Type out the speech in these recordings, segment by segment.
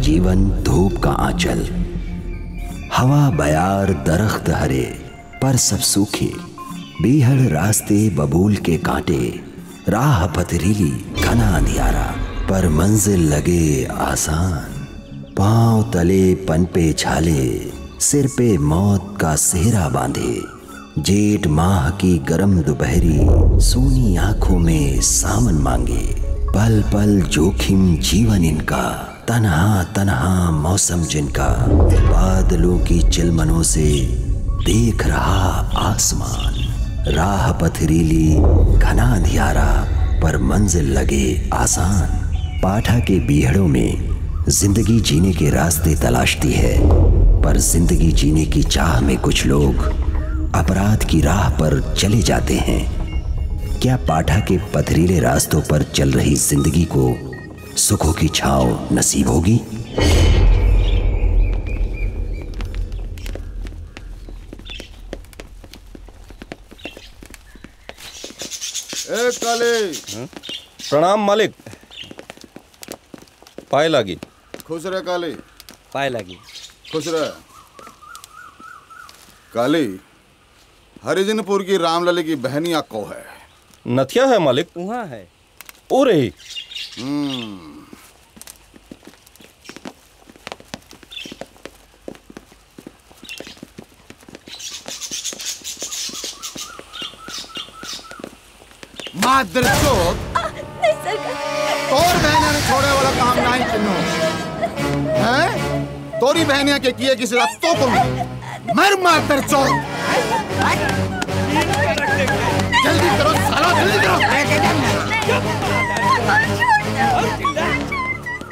जीवन धूप का आंचल, हवा बयार दरख्त हरे पर सब सूखे, बीहड़ रास्ते बबूल के कांटे, राह पथरीली घना अंधियारा पर मंजिल लगे आसान, पांव तले पनपे छाले, सिर पे मौत का सेहरा बांधे, जेठ माह की गरम दोपहरी सूनी आंखों में सावन मांगे, पल पल जोखिम जीवन इनका, तन्हा तन्हा मौसम जिनका, बादलों की चिलमनों से देख रहा आसमान, राह पथरीली घना अंधियारा पर मंजिल लगे आसान। पाठा के बीहड़ों में जिंदगी जीने के रास्ते तलाशती है, पर जिंदगी जीने की चाह में कुछ लोग अपराध की राह पर चले जाते हैं। क्या पाठा के पथरीले रास्तों पर चल रही जिंदगी को सुखों की छांव नसीब होगी? काले। प्रणाम मालिक। पाए लागी। खुश रह काले। पाए लागी। खुश रह काले। हरिजनपुर की रामलले की बहनिया को है? नथिया है मालिक। वहाँ है। ओ रही। मादर चोद तोर बहनिया ने छोड़े वाला काम नहीं किन्नो हैं? तोरी बहनिया के किए किसी रास्तों को मर मादर चोद। जल्दी करो साला, जल्दी करो।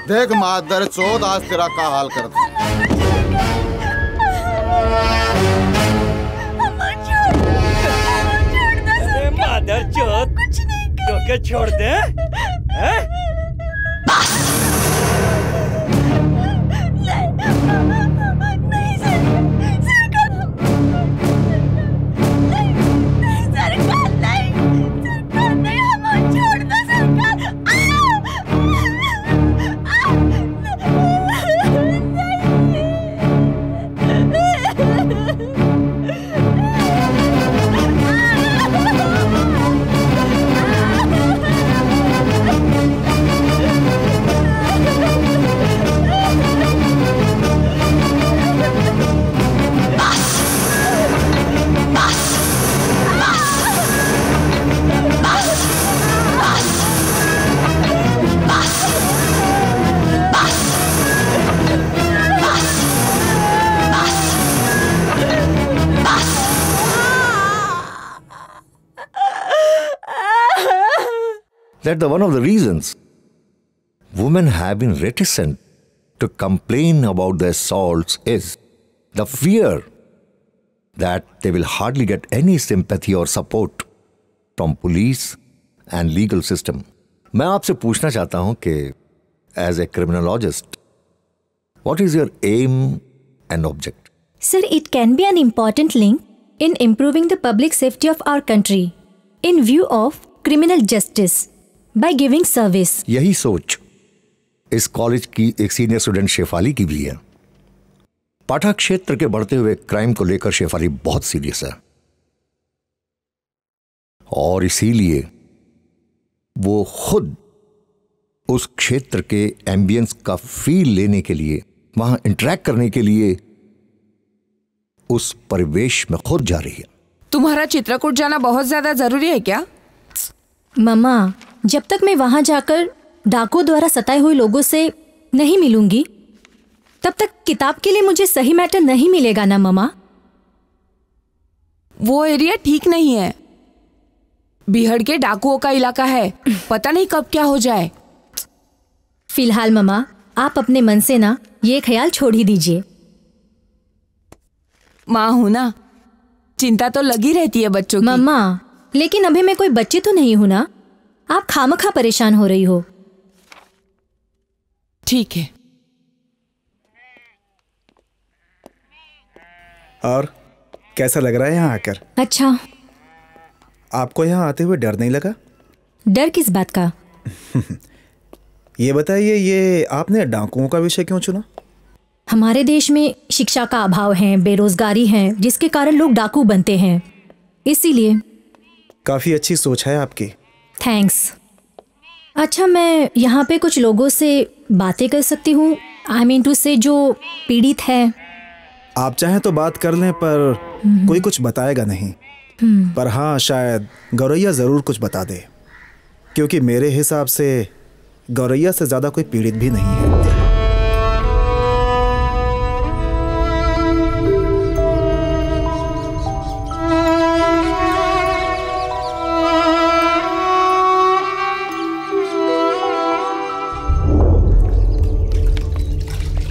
देख मादर चोद, आज तेरा का हाल कर दे। मादर चोद तो क्या छोड़ दे? हैं? नहीं सर, सरकार नहीं, हमें छोड़ दो सरकार। That's one of the reasons women have been reticent to complain about the assaults is the fear that they will hardly get any sympathy or support from police and legal system. मैं आपसे पूछना चाहता हूं कि as a criminologist, what is your aim and object? Sir, it can be an important link in improving the public safety of our country in view of criminal justice by giving service. यही सोच इस college की एक senior student Shefali की भी है। पाठा क्षेत्र के बढ़ते हुए क्राइम को लेकर शेफाली बहुत सीरियस है और इसीलिए वो खुद उस क्षेत्र के एम्बियंस का फील लेने के लिए, वहां इंटरैक्ट करने के लिए उस परिवेश में खुद जा रही है। तुम्हारा चित्रकूट जाना बहुत ज्यादा जरूरी है क्या? मम्मा, जब तक मैं वहां जाकर डाकुओं द्वारा सताए हुए लोगों से नहीं मिलूंगी, तब तक किताब के लिए मुझे सही मैटर नहीं मिलेगा ना ममा? वो एरिया ठीक नहीं है, बिहड़ के डाकुओं का इलाका है, पता नहीं कब क्या हो जाए। फिलहाल ममा आप अपने मन से ना ये ख्याल छोड़ ही दीजिए। माँ हूं ना, चिंता तो लगी रहती है बच्चों की। मम्मा लेकिन अभी मैं कोई बच्ची तो नहीं हूं ना, आप खामखा परेशान हो रही हो। ठीक है। और कैसा लग रहा है यहाँ आकर? अच्छा। आपको यहाँ आते हुए डर नहीं लगा? डर किस बात का? ये बताइए, ये आपने डाकुओं का विषय क्यों चुना? हमारे देश में शिक्षा का अभाव है, बेरोजगारी है, जिसके कारण लोग डाकू बनते हैं, इसीलिए। काफी अच्छी सोच है आपकी। थैंक्स। अच्छा, मैं यहाँ पे कुछ लोगों से बातें कर सकती हूँ? आई मीन टू से जो पीड़ित है। आप चाहें तो बात कर लें, पर कोई कुछ बताएगा नहीं। पर हाँ, शायद गौरैया जरूर कुछ बता दे, क्योंकि मेरे हिसाब से गौरैया से ज्यादा कोई पीड़ित भी नहीं है।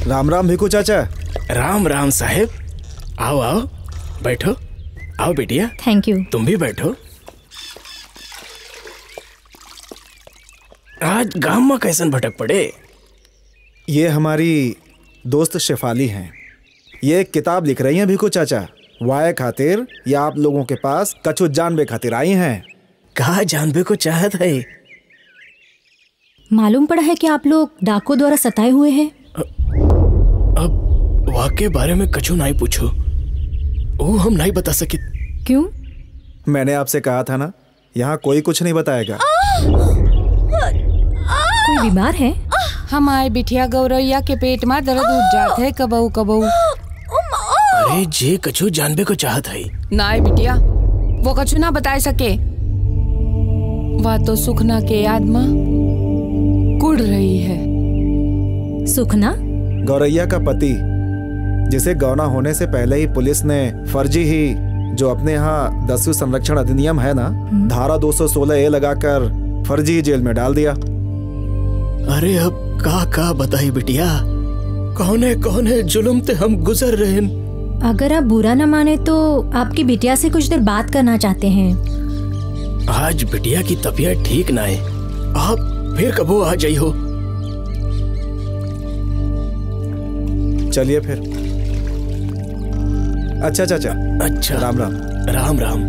राम राम भिकू चाचा। राम राम साहेब। आओ आओ, बैठो। आओ बेटिया। Thank you. तुम भी बैठो। आज गांव में कैसन भटक पड़े? ये हमारी दोस्त शेफाली हैं। ये एक किताब लिख रही हैं भिकू चाचा, वाय खातिर, या आप लोगों के पास कछु जानबे खातिर आई हैं। कहा जानबे को चाहत है? मालूम पड़ा है कि आप लोग डाकू द्वारा सताए हुए हैं। अब वाके बारे में कछु नहीं पूछो, वो हम नहीं बता सके। क्यों? मैंने आपसे कहा था ना, यहाँ कोई कुछ नहीं बताएगा। कोई बीमार है? हमारे बिटिया गौरैया के पेट में दर्द उठ जाते है कबहू कबहू। अरे जे कछु जानबे को चाहत है। नाय बिटिया, वो कछु ना बता सके। वह तो सुखना के याद में कुड़ रही है। सुखना? गौरैया का पति, जिसे गौना होने से पहले ही पुलिस ने फर्जी ही, जो अपने यहाँ दस्यु संरक्षण अधिनियम है ना, धारा 216A लगाकर फर्जी जेल में डाल दिया। अरे अब का बताई बिटिया, कौने कौने जुल्म ते हम गुजर रहे हैं। अगर आप बुरा न माने तो आपकी बिटिया से कुछ देर बात करना चाहते हैं। आज बिटिया की तबीयत ठीक ना है, आप फिर कबो आ जाइयो। चलिए फिर। अच्छा चाचा। अच्छा। राम राम। राम राम।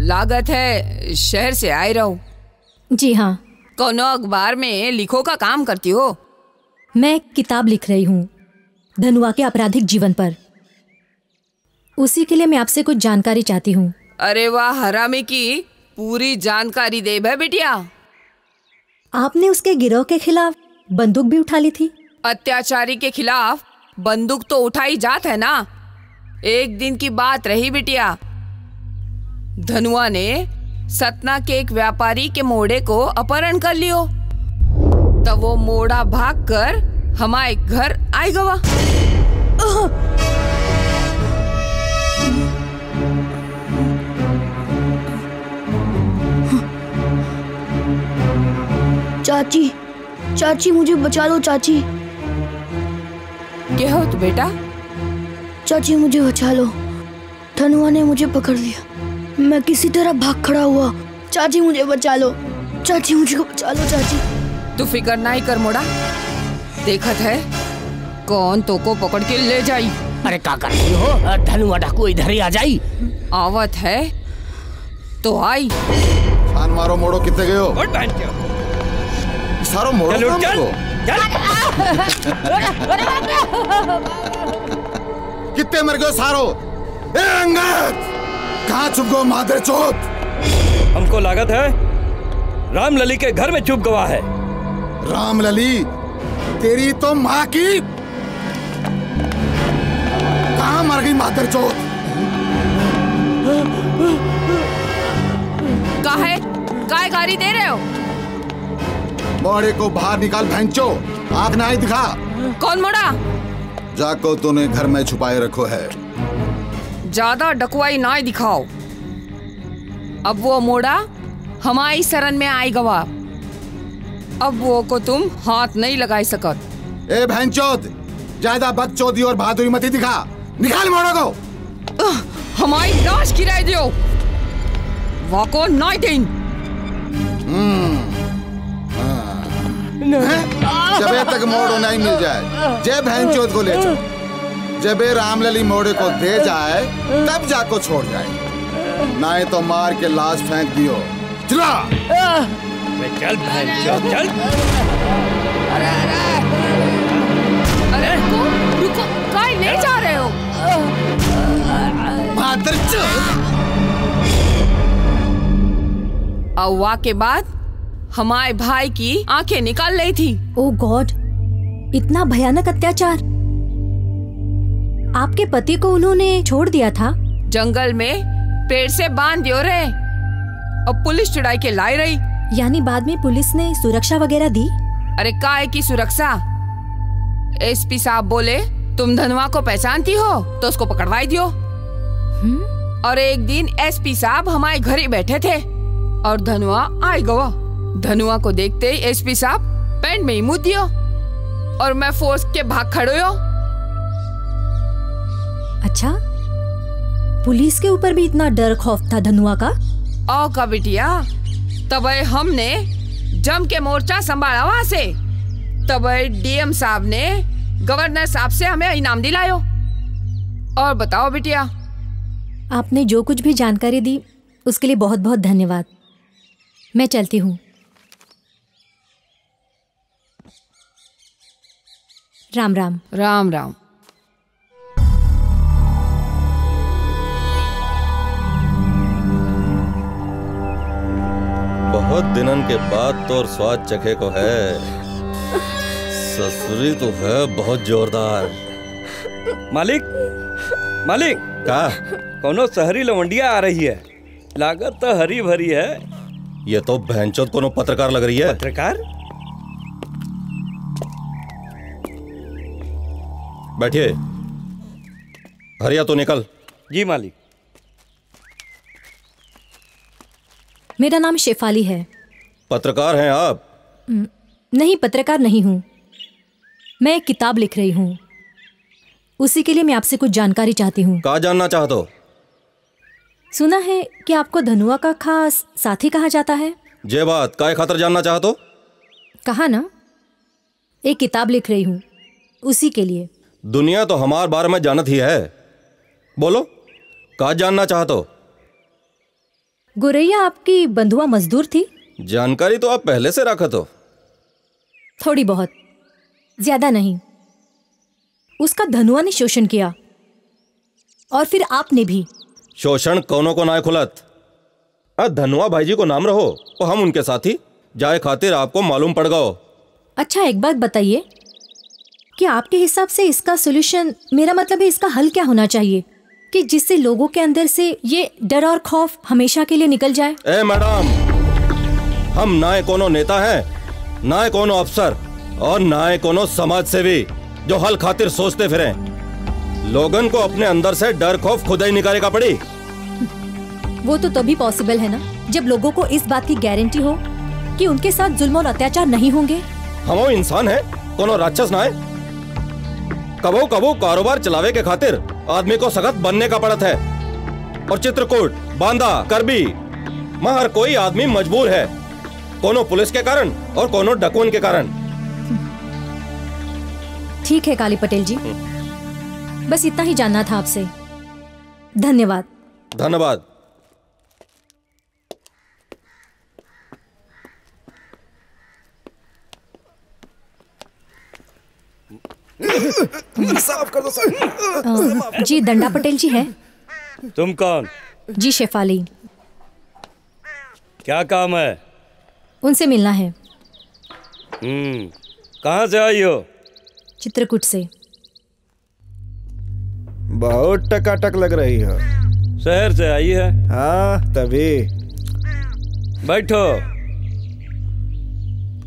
लागत है शहर से आए रहो। जी हाँ। कोनो अखबार में लिखो का काम करती हो? मैं एक किताब लिख रही हूँ धनुआ के आपराधिक जीवन पर। उसी के लिए मैं आपसे कुछ जानकारी चाहती हूँ। अरे वाह, हरामी की पूरी जानकारी दे भाई बिटिया। आपने उसके गिरोह के खिलाफ बंदूक भी उठा ली थी। अत्याचारी के खिलाफ बंदूक तो उठाई जात है ना। एक दिन की बात रही बिटिया, धनुआ ने सतना के एक व्यापारी के मोड़े को अपहरण कर लियो। तब वो मोड़ा भागकर हमारे घर आई गवा। चाची, चाची मुझे बचा लो चाची। क्या हो तू बेटा? चाची मुझे बचा लो, धनुआ ने मुझे पकड़ लिया। मैं किसी तरह भाग खड़ा हुआ। चाची मुझे बचा लो, चाची मुझे बचा लो चाची। तू फिकर नहीं कर मोड़ा, देखत है कौन तो को पकड़ के ले जाई। अरे का कर रही हो? धनुआ डाकू इधर ही आ जाई। आवत है तो आई। छान मारो, मोड़ो। कितने गए हो? सारो मोड़ो चल, चल, कितने मर गए सारो? ए अंगद, कहाँ छुप गो मादर चौथ? हमको लागत है रामलली के घर में छुप गवा है। रामलली, तेरी तो माँ की कहाँ मर गई मादरचोद? काहे गाली दे रहे हो? मोड़े को बाहर निकाल भैंचो, आँख ना ही दिखा। कौन मोड़ा? जाको तूने घर में छुपाए रखो है। ज्यादा डकवाई ना ही दिखाओ। अब वो मोड़ा हमारी शरण में आई गवा। अब वो को तुम हाथ नहीं लगाई सकत। ए भैंचोद, ज्यादा बकचोदी और बहादुरी मत ही दिखा। निकाल मोड़ा को। हमारी लाश गिराई दियो। वाको नहीं दें। जबे तक मोड़ो नहीं मिल जाए, जय भैंचोद को ले चलो। जबे रामलली मोड़े को दे जाए तब जाको छोड़ जाए, नहीं तो मार के लाश फेंक दियो। चला चल भैंचोद चल। अरे रुको, कहीं ले जा रहे हो? अव्वा के बाद हमारे भाई की आंखें निकाल रही थी। ओह गॉड, इतना भयानक अत्याचार! आपके पति को उन्होंने छोड़ दिया था? जंगल में पेड़ से बांध दियो रहे। अब पुलिस चुड़ाई के लाई रही। यानी बाद में पुलिस ने सुरक्षा वगैरह दी? अरे काहे की सुरक्षा? एसपी साहब बोले तुम धनवा को पहचानती हो तो उसको पकड़वाई दियो। और एक दिन एसपी साहब हमारे घर ही बैठे थे और धनवा आई गवा। धनुआ को देखते ही एसपी साहब पैंट में ही मुँह दियो और मैं फोर्स के भाग खड़ो हो। अच्छा, पुलिस के ऊपर भी इतना डर खौफ था धनुआ का? ओ का बिटिया, तब हमने जम के मोर्चा संभाला वहां से। तब डीएम साहब ने गवर्नर साहब से हमें इनाम दिलायो। और बताओ बिटिया। आपने जो कुछ भी जानकारी दी उसके लिए बहुत बहुत धन्यवाद। मैं चलती हूँ। राम राम। राम राम। बहुत दिनन के बाद तो स्वाद चखे को है। ससुरी तो है बहुत जोरदार। मालिक, मालिक का कोनो शहरी लवंडिया आ रही है। लागत तो हरी भरी है। ये तो भैंचोद कोनो पत्रकार लग रही है। पत्रकार? बैठिए। हरिया तो निकल। जी मालिक। मेरा नाम शेफाली है। पत्रकार हैं आप? नहीं, पत्रकार नहीं हूँ। मैं एक किताब लिख रही हूँ, उसी के लिए मैं आपसे कुछ जानकारी चाहती हूँ। क्या जानना चाहते हो? सुना है कि आपको धनुआ का खास साथी कहा जाता है। जे बात काय खातर जानना चाहते हो? कहा ना, एक किताब लिख रही हूँ, उसी के लिए। दुनिया तो हमारे बारे में जानत ही है। बोलो, क्या जानना चाहते हो? गोरैया आपकी बंधुआ मजदूर थी? जानकारी तो आप पहले से रखत हो। थोड़ी बहुत, ज्यादा नहीं। उसका धनुआ ने शोषण किया और फिर आपने भी। शोषण कौनों को ना खुलत। धनुआ भाई जी को नाम रहो तो हम उनके साथी जाए खातिर आपको मालूम पड़ गओ। अच्छा, एक बात बताइए कि आपके हिसाब से इसका सॉल्यूशन, मेरा मतलब है इसका हल क्या होना चाहिए कि जिससे लोगों के अंदर से ये डर और खौफ हमेशा के लिए निकल जाए? ए मैडम, हम ना कोनो नेता हैं, ना कोनो अफसर और ना कोनो समाज सेवी जो हल खातिर सोचते फिरे। लोगन को अपने अंदर से डर खौफ खुद ही निकालेगा पड़ी। वो तो तभी पॉसिबल है ना जब लोगों को इस बात की गारंटी हो कि उनके साथ जुल्म और अत्याचार नहीं होंगे। हम इंसान है, कोनो राक्षस ना है। कबो कबो कारोबार चलावे के खातिर आदमी को सख्त बनने का पड़त है और चित्रकूट, बांदा, करबी में हर कोई आदमी मजबूर है, कोनो पुलिस के कारण और कोनो डकुन के कारण। ठीक है काली पटेल जी, बस इतना ही जानना था आपसे। धन्यवाद। धन्यवाद। साफ कर दो सर। जी दंडा पटेल जी है। तुम कौन? जी शेफाली। क्या काम है? उनसे मिलना है। कहाँ से आई हो? चित्रकूट से। बहुत टकाटक लग रही हो। शहर से आई है? हाँ तभी। बैठो।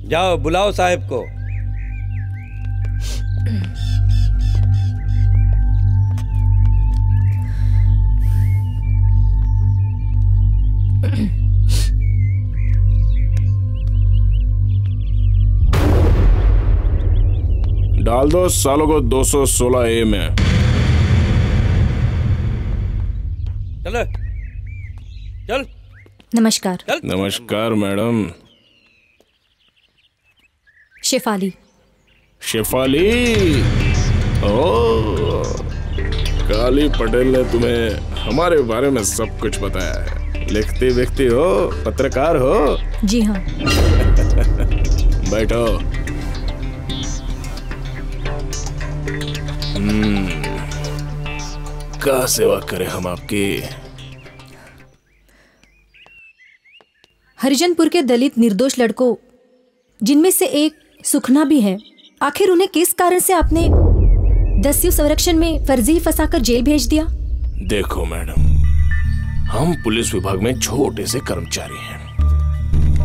जाओ बुलाओ साहब को। डाल दो सालों को 216 ए में। चल चल। नमस्कार। नमस्कार मैडम। शेफाली। शेफाली। ओ, काली पटेल ने तुम्हें हमारे बारे में सब कुछ बताया है। लिखती विखती हो, पत्रकार हो? जी हाँ। बैठो। क्या सेवा करें हम आपकी? हरिजनपुर के दलित निर्दोष लड़कों, जिनमें से एक सुखना भी है, आखिर उन्हें किस कारण से आपने दस्यु संरक्षण में फर्जी फंसाकर जेल भेज दिया? देखो मैडम, हम पुलिस विभाग में छोटे से कर्मचारी हैं।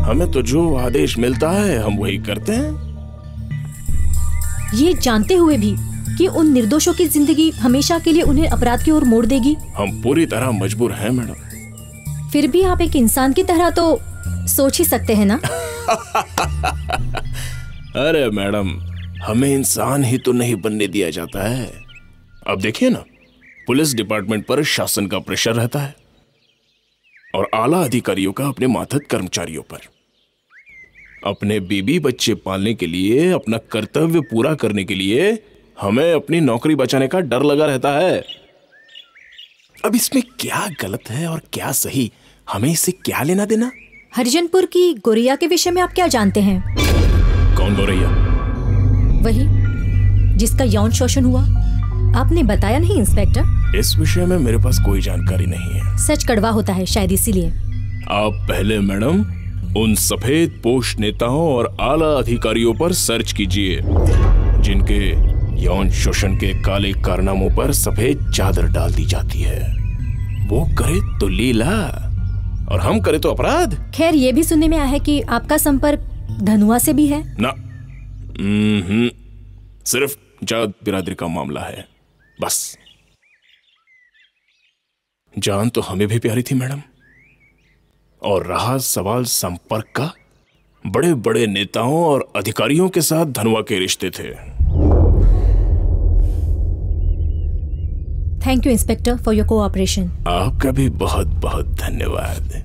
हमें तो जो आदेश मिलता है हम वही करते हैं। ये जानते हुए भी कि उन निर्दोषों की जिंदगी हमेशा के लिए उन्हें अपराध की ओर मोड़ देगी। हम पूरी तरह मजबूर हैं मैडम। फिर भी आप एक इंसान की तरह तो सोच ही सकते हैं ना? अरे मैडम, हमें इंसान ही तो नहीं बनने दिया जाता है। अब देखिए ना, पुलिस डिपार्टमेंट पर शासन का प्रेशर रहता है और आला अधिकारियों का अपने मातहत कर्मचारियों पर। अपने बीबी बच्चे पालने के लिए, अपना कर्तव्य पूरा करने के लिए हमें अपनी नौकरी बचाने का डर लगा रहता है। अब इसमें क्या गलत है और क्या सही, हमें इससे क्या लेना देना? हरिजनपुर की गोरिया के विषय में आप क्या जानते हैं? कौन गोरिया? वही जिसका यौन शोषण हुआ। आपने बताया नहीं इंस्पेक्टर? इस विषय में मेरे पास कोई जानकारी नहीं है। सच कड़वा होता है शायद, इसीलिए। आप पहले मैडम उन सफेद पोष नेताओं और आला अधिकारियों पर सर्च कीजिए जिनके यौन शोषण के काले कारनामों पर सफेद चादर डाल दी जाती है। वो करे तो लीला और हम करे तो अपराध। खैर, ये भी सुनने में आया है कि आपका संपर्क धनुआ से भी है। ना, सिर्फ जात बिरादरी का मामला है बस। जान तो हमें भी प्यारी थी मैडम, और रहा सवाल संपर्क का, बड़े बड़े नेताओं और अधिकारियों के साथ धनुआ के रिश्ते थे। Thank you inspector for your cooperation. आपका भी बहुत बहुत धन्यवाद।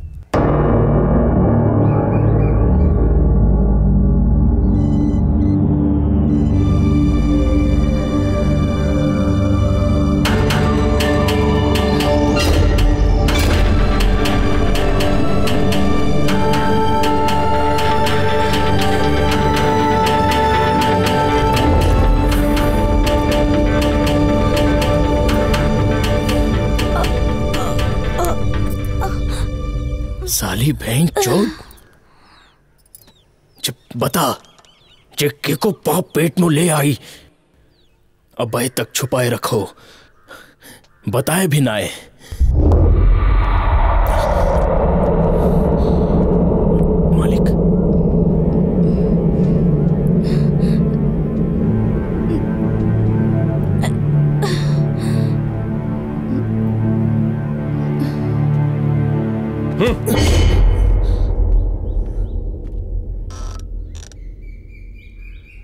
साली बहन चोद, जब बता चिक्की को पाप पेट में ले आई, अब तक छुपाए रखो, बताए भी ना। मालिक,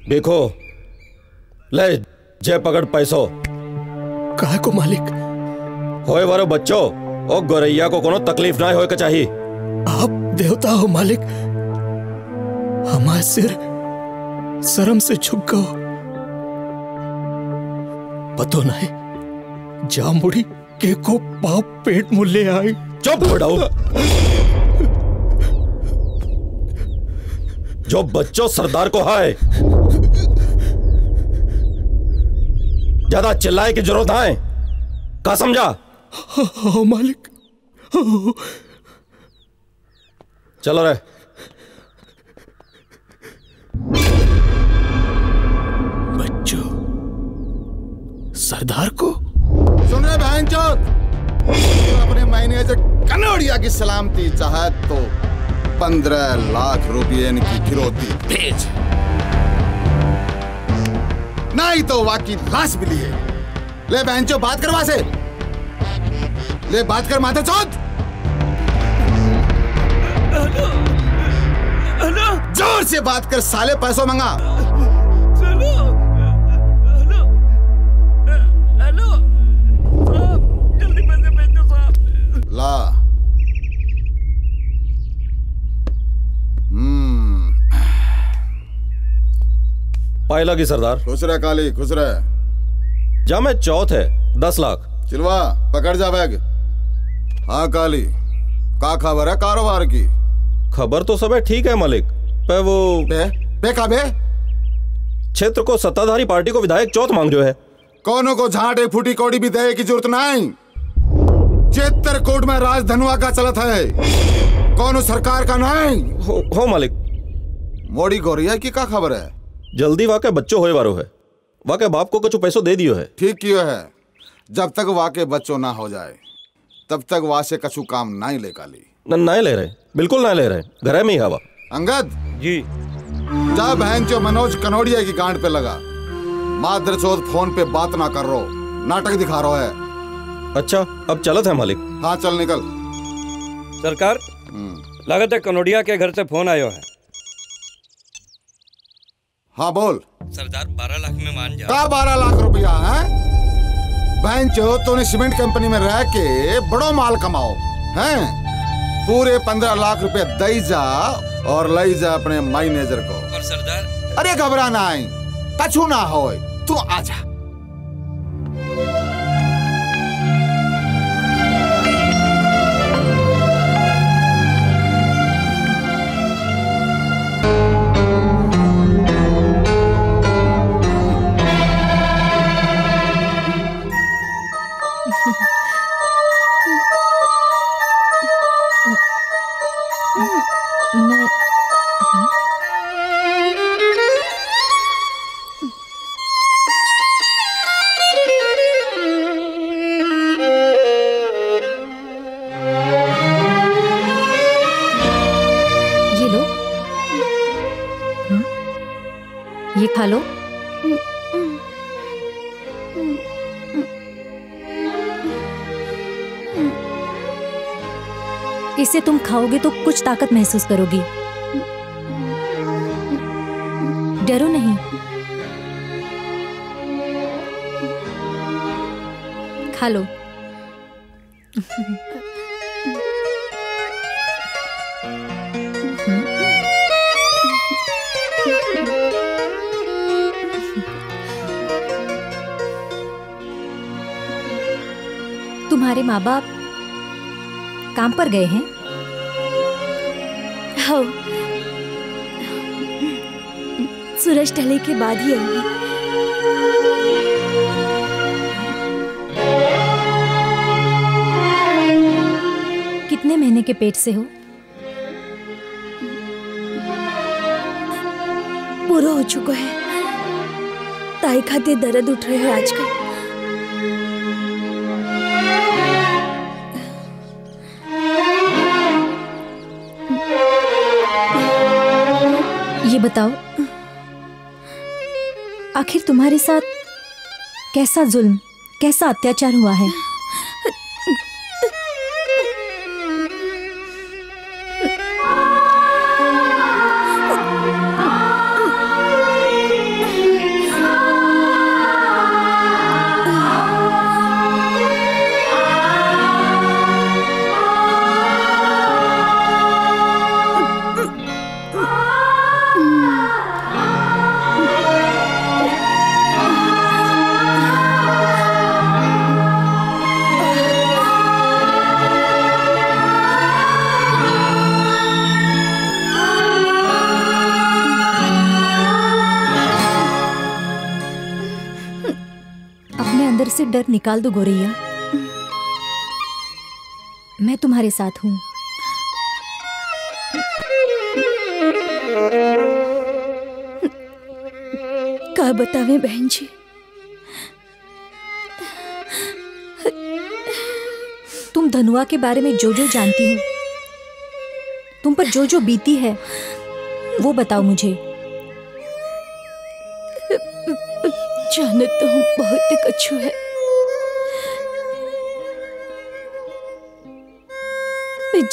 देखो, ले जय पकड़ पैसो। काहे को मालिक? होए वारो बच्चों, ओ गोरैया को कोनो तकलीफ ना होए के चाहिए। आप देवता हो मालिक, हमारा सिर शर्म से झुक गो। पतो नहीं जा मुड़ी के को पाप पेट में ले आई। चुप बड़ाओ। जो बच्चों सरदार को है, ज्यादा चिल्लाए की जरूरत है का समझा? हाँ मालिक। चलो रे। अपने मैनेजर कनोडिया की सलामती चाहत तो 15 लाख रुपये इनकी फिरौती भेज, नहीं तो वाकई लाश मिली है। ले बहनचो बात करवा से, ले बात कर माथे चौथ। जोर से बात कर साले, पैसों मंगा। जल्दी पैसे भेज दो साहब। ला। पाई लगी सरदार। खुश रह काली, खुश रह। जामे चौथ है 10 लाख। चिलवा पकड़ जा बैग। हाँ काली, का खबर है कारोबार की? खबर तो सब है ठीक है मालिक, पे वो बे का बे? क्षेत्र को सत्ताधारी पार्टी को विधायक चौथ मांग जो है। कौनों को झाटे फूटी कौड़ी भी दे की जरूरत नहीं। चित्रकूट में राज धनुआ का चलत है, कौन सरकार का नहीं। हो मालिक। मोड़ी गौरिया की का खबर है? जल्दी वाके बच्चों होए वारो है, वाके बाप को कुछ पैसों दे दियो है। ठीक कियो है, जब तक वाके बच्चों ना हो जाए तब तक वासे कछु काम नहीं ले काली। नहीं ले रहे, बिल्कुल नहीं ले रहे, घर में ही हवा। अंगद जी। जा बहन जो मनोज कनोडिया की गांड पे लगा, मादरचोद फोन पे बात ना कर रो, नाटक दिखा रहा है। अच्छा अब चलत है मालिक। हाँ चल निकल। सरकार लागत है कनोडिया के घर से फोन आयो है। हाँ बोल। सरदार 12 लाख में मान जा। का 12 लाख रुपया है? बहन चो तूने सीमेंट कंपनी में रह के बड़ो माल कमाओ हैं? पूरे 15 लाख रुपए दई जा और लई जा अपने मैनेजर को। और सरदार अरे घबराना है, कछु ना हो, तू आजा। ये खा लो। इसे तुम खाओगे तो कुछ ताकत महसूस करोगी, डरो नहीं। खा लो। तुम्हारे माँ बाप काम पर गए हैं? हाँ, सूरज ढले के बाद ही आएंगे। कितने महीने के पेट से हो? पूरा हो चुका है, ताई खाते दर्द उठ रहे हैं आजकल। ये बताओ, आखिर तुम्हारे साथ कैसा जुल्म, कैसा अत्याचार हुआ है? से डर निकाल दो गोरैया, मैं तुम्हारे साथ हूं। क्या बतावे बहन जी, धनुआ के बारे में जो जो जानती हूँ, तुम पर जो जो बीती है वो बताओ मुझे। जानत तो हम बहुत कछु है,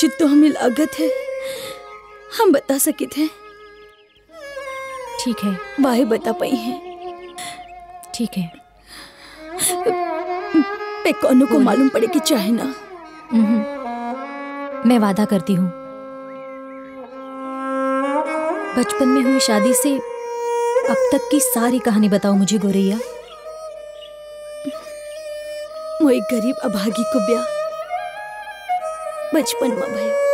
जितो हमें लागत है हम बता सके थे। ठीक है, वाहे बता पाई है। ठीक है, पे कौनों को मालूम पड़े कि चाहे ना। मैं वादा करती हूँ। बचपन में हुई शादी से अब तक की सारी कहानी बताओ मुझे गोरैया। मोई गरीब अभागी को ब्याह बचपन में भयो।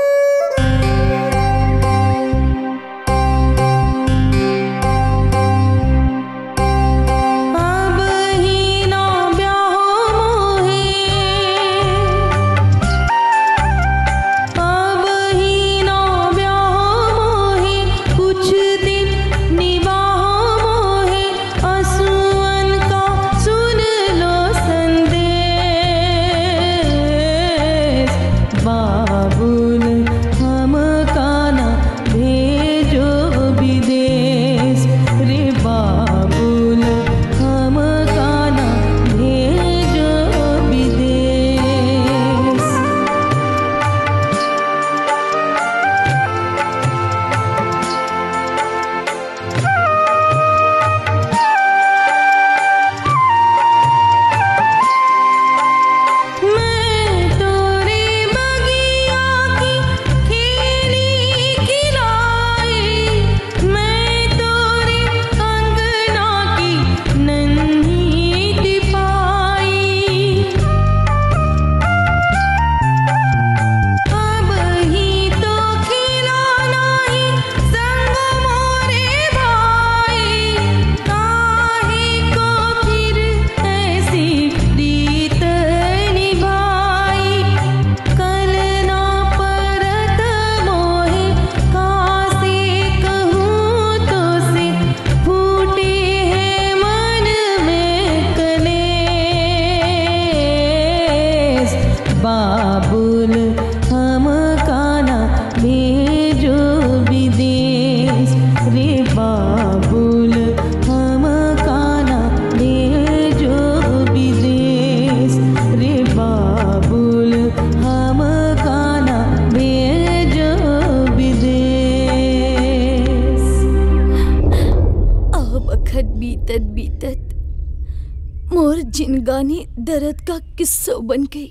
मोर जिनगानी दर्द का किस्सा बन गई।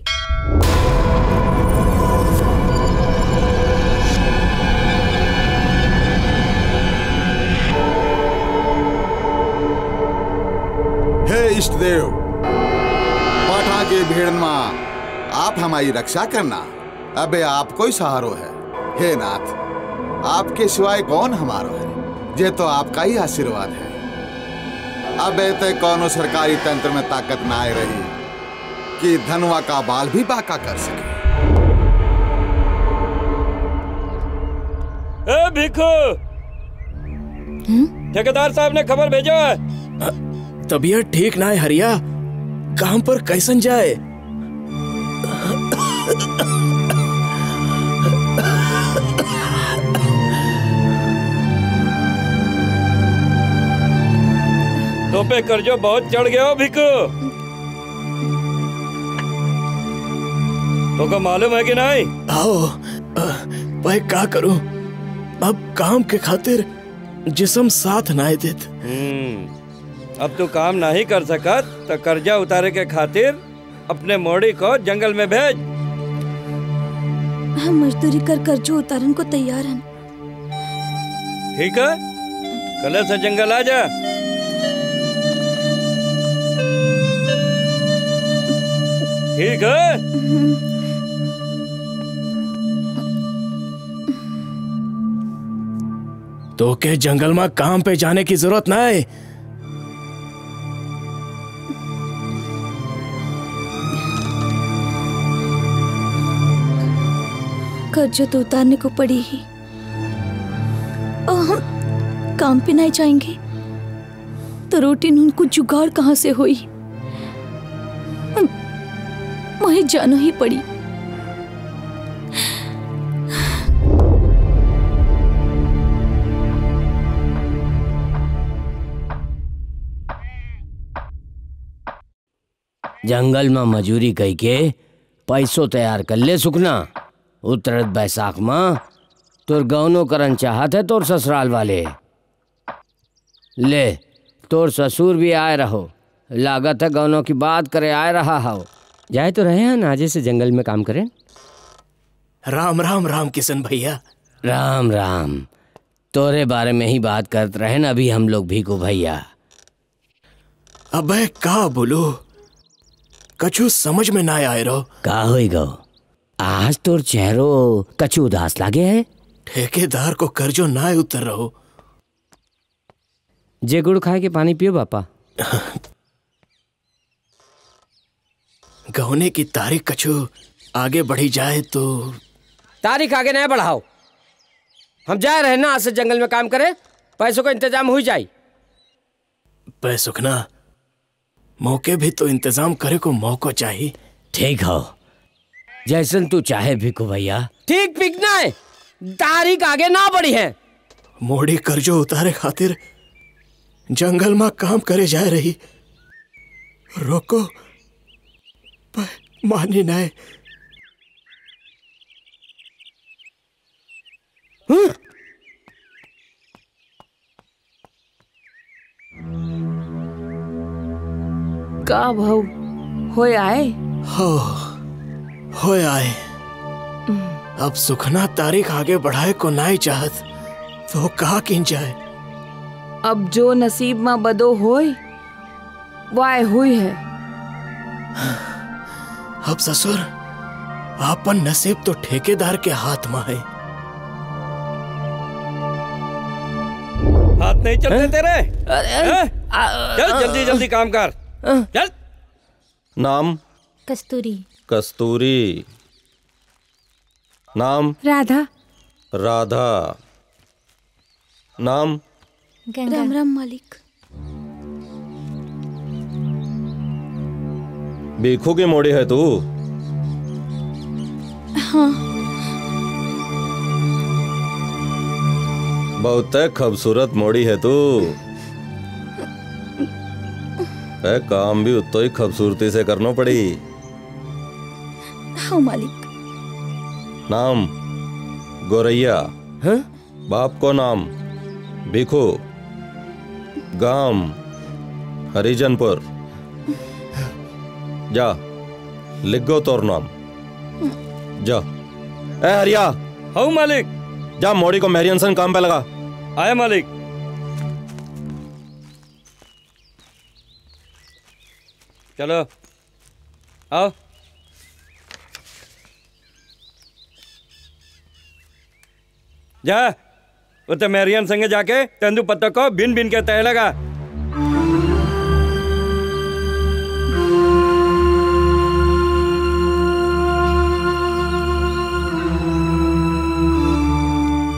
हे इष्ट देव, पाठा के भीड़ माँ आप हमारी रक्षा करना। अबे आप कोई सहारो है। हे नाथ, आपके सिवाय कौन हमारो है? ये तो आपका ही आशीर्वाद है। अब ते कौनो सरकारी तंत्र में ताकत ना आए रही कि धनुआ का बाल भी बाका कर सके। ए भिखू, ठेकेदार साहब ने खबर भेजा है। तबीयत ठीक ना है हरिया, काम पर कैसन जाए? तो पे कर्जो बहुत चढ़ गया हो भिखू। तो को मालूम है कि नहीं? आओ, भाई क्या करूं? अब काम के खातिर जिस्म साथ ना देत। अब तू काम नहीं कर सकत तो कर्जा उतारे के खातिर अपने मोड़ी को जंगल में भेज। हम मजदूरी कर कर्जो उतारन को तैयार हैं। ठीक है, कल से जंगल आ जा। ठीक है। तो के जंगल में काम पे जाने की जरूरत ना है। कर्ज तो उतारने को पड़ी ही, और हम काम पे नहीं जाएंगे तो रोटी नून को जुगाड़ कहाँ से हुई? मुझे जाना ही पड़ी। जंगल में मजूरी कई के पैसों तैयार कर ले सुखना। उतरत बैसाख में तोर गौनो करन चाहत है तोर ससुराल वाले। ले तोर ससुर भी आए रहो, लागत है गौनों की बात करे आए रहा हो। जाए तो रहे हैं नाजे से जंगल में काम करें। राम राम राम किशन भैया। राम राम। तोरे बारे में ही बात करते रहे ना अभी हम लोग भी को भैया। अबे का बोलो, कछु समझ में ना आए रहो। का होई गो, आज तोर चेहरो कछु उदास लागे है। ठेकेदार को कर्जो ना उतर रहो। जे गुड़ खाए के पानी पियो बापा। गौने की तारीख कछु आगे बढ़ी जाए तो। तारीख आगे नहीं बढ़ाओ, हम जा रहे ना आज से जंगल में काम करे, पैसों का इंतजाम हो जाए। सुखना, मौके भी तो इंतजाम करे को मौका चाहिए। ठीक हो, जैसन तू चाहे भिकू भैया। ठीक पिकना है, तारीख आगे ना बढ़ी है। मोड़ी कर्जो उतारे खातिर जंगल में काम करे जाए रही, रोको मानी नहीं। का भाऊ होए आए? हो आए। अब सुखना तारीख आगे बढ़ाए को नहीं चाहत तो कहा किन जाए। अब जो नसीब में बदो होए वाय हुई है। अब ससुर आपन नसीब तो ठेकेदार के हाथ में है। हाथ नहीं चलते तेरे? चल जल्दी जल्दी काम कर, चल। नाम? कस्तूरी। कस्तूरी। नाम? राधा। राधा। नाम? राम राम मालिक। भीखू की मोड़ी है तू? हाँ। बहुत खूबसूरत मोड़ी है तू। काम भी उतो ही खूबसूरती से करना पड़ी। हाँ मालिक। नाम? गोरैया। हाँ? बाप को नाम? भीखू। गांव? हरिजनपुर। जा लिख गो तोर नाम। जा। ए हरिया। हाँ मालिक। जा मोड़ी को मेहरियन काम पे लगा। आया मालिक। चलो आओ। जा उते मेरियन संगे जाके तेंदु पत्ता को बिन बिन के तय लगा।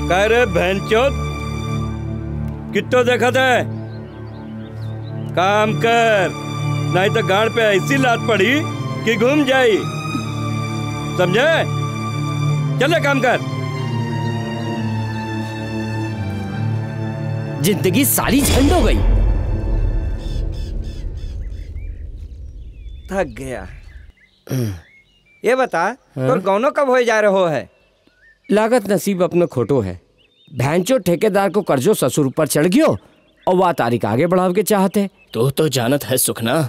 कह रे भैंचोद, कितो देखा था? काम कर, नहीं तो गाड़ पे ऐसी लात पड़ी कि घूम जाई। समझे? चले काम कर। जिंदगी सारी झंड हो गई। थक गया। ये बता, तो गौनो कब हो जा रहे हो है? लागत नसीब अपने खोटो है। भैंचो ठेकेदार को कर्जो ससुर ऊपर चढ़ गयो और वह तारीख आगे बढ़ाव के चाहते। तो जानत है सुखना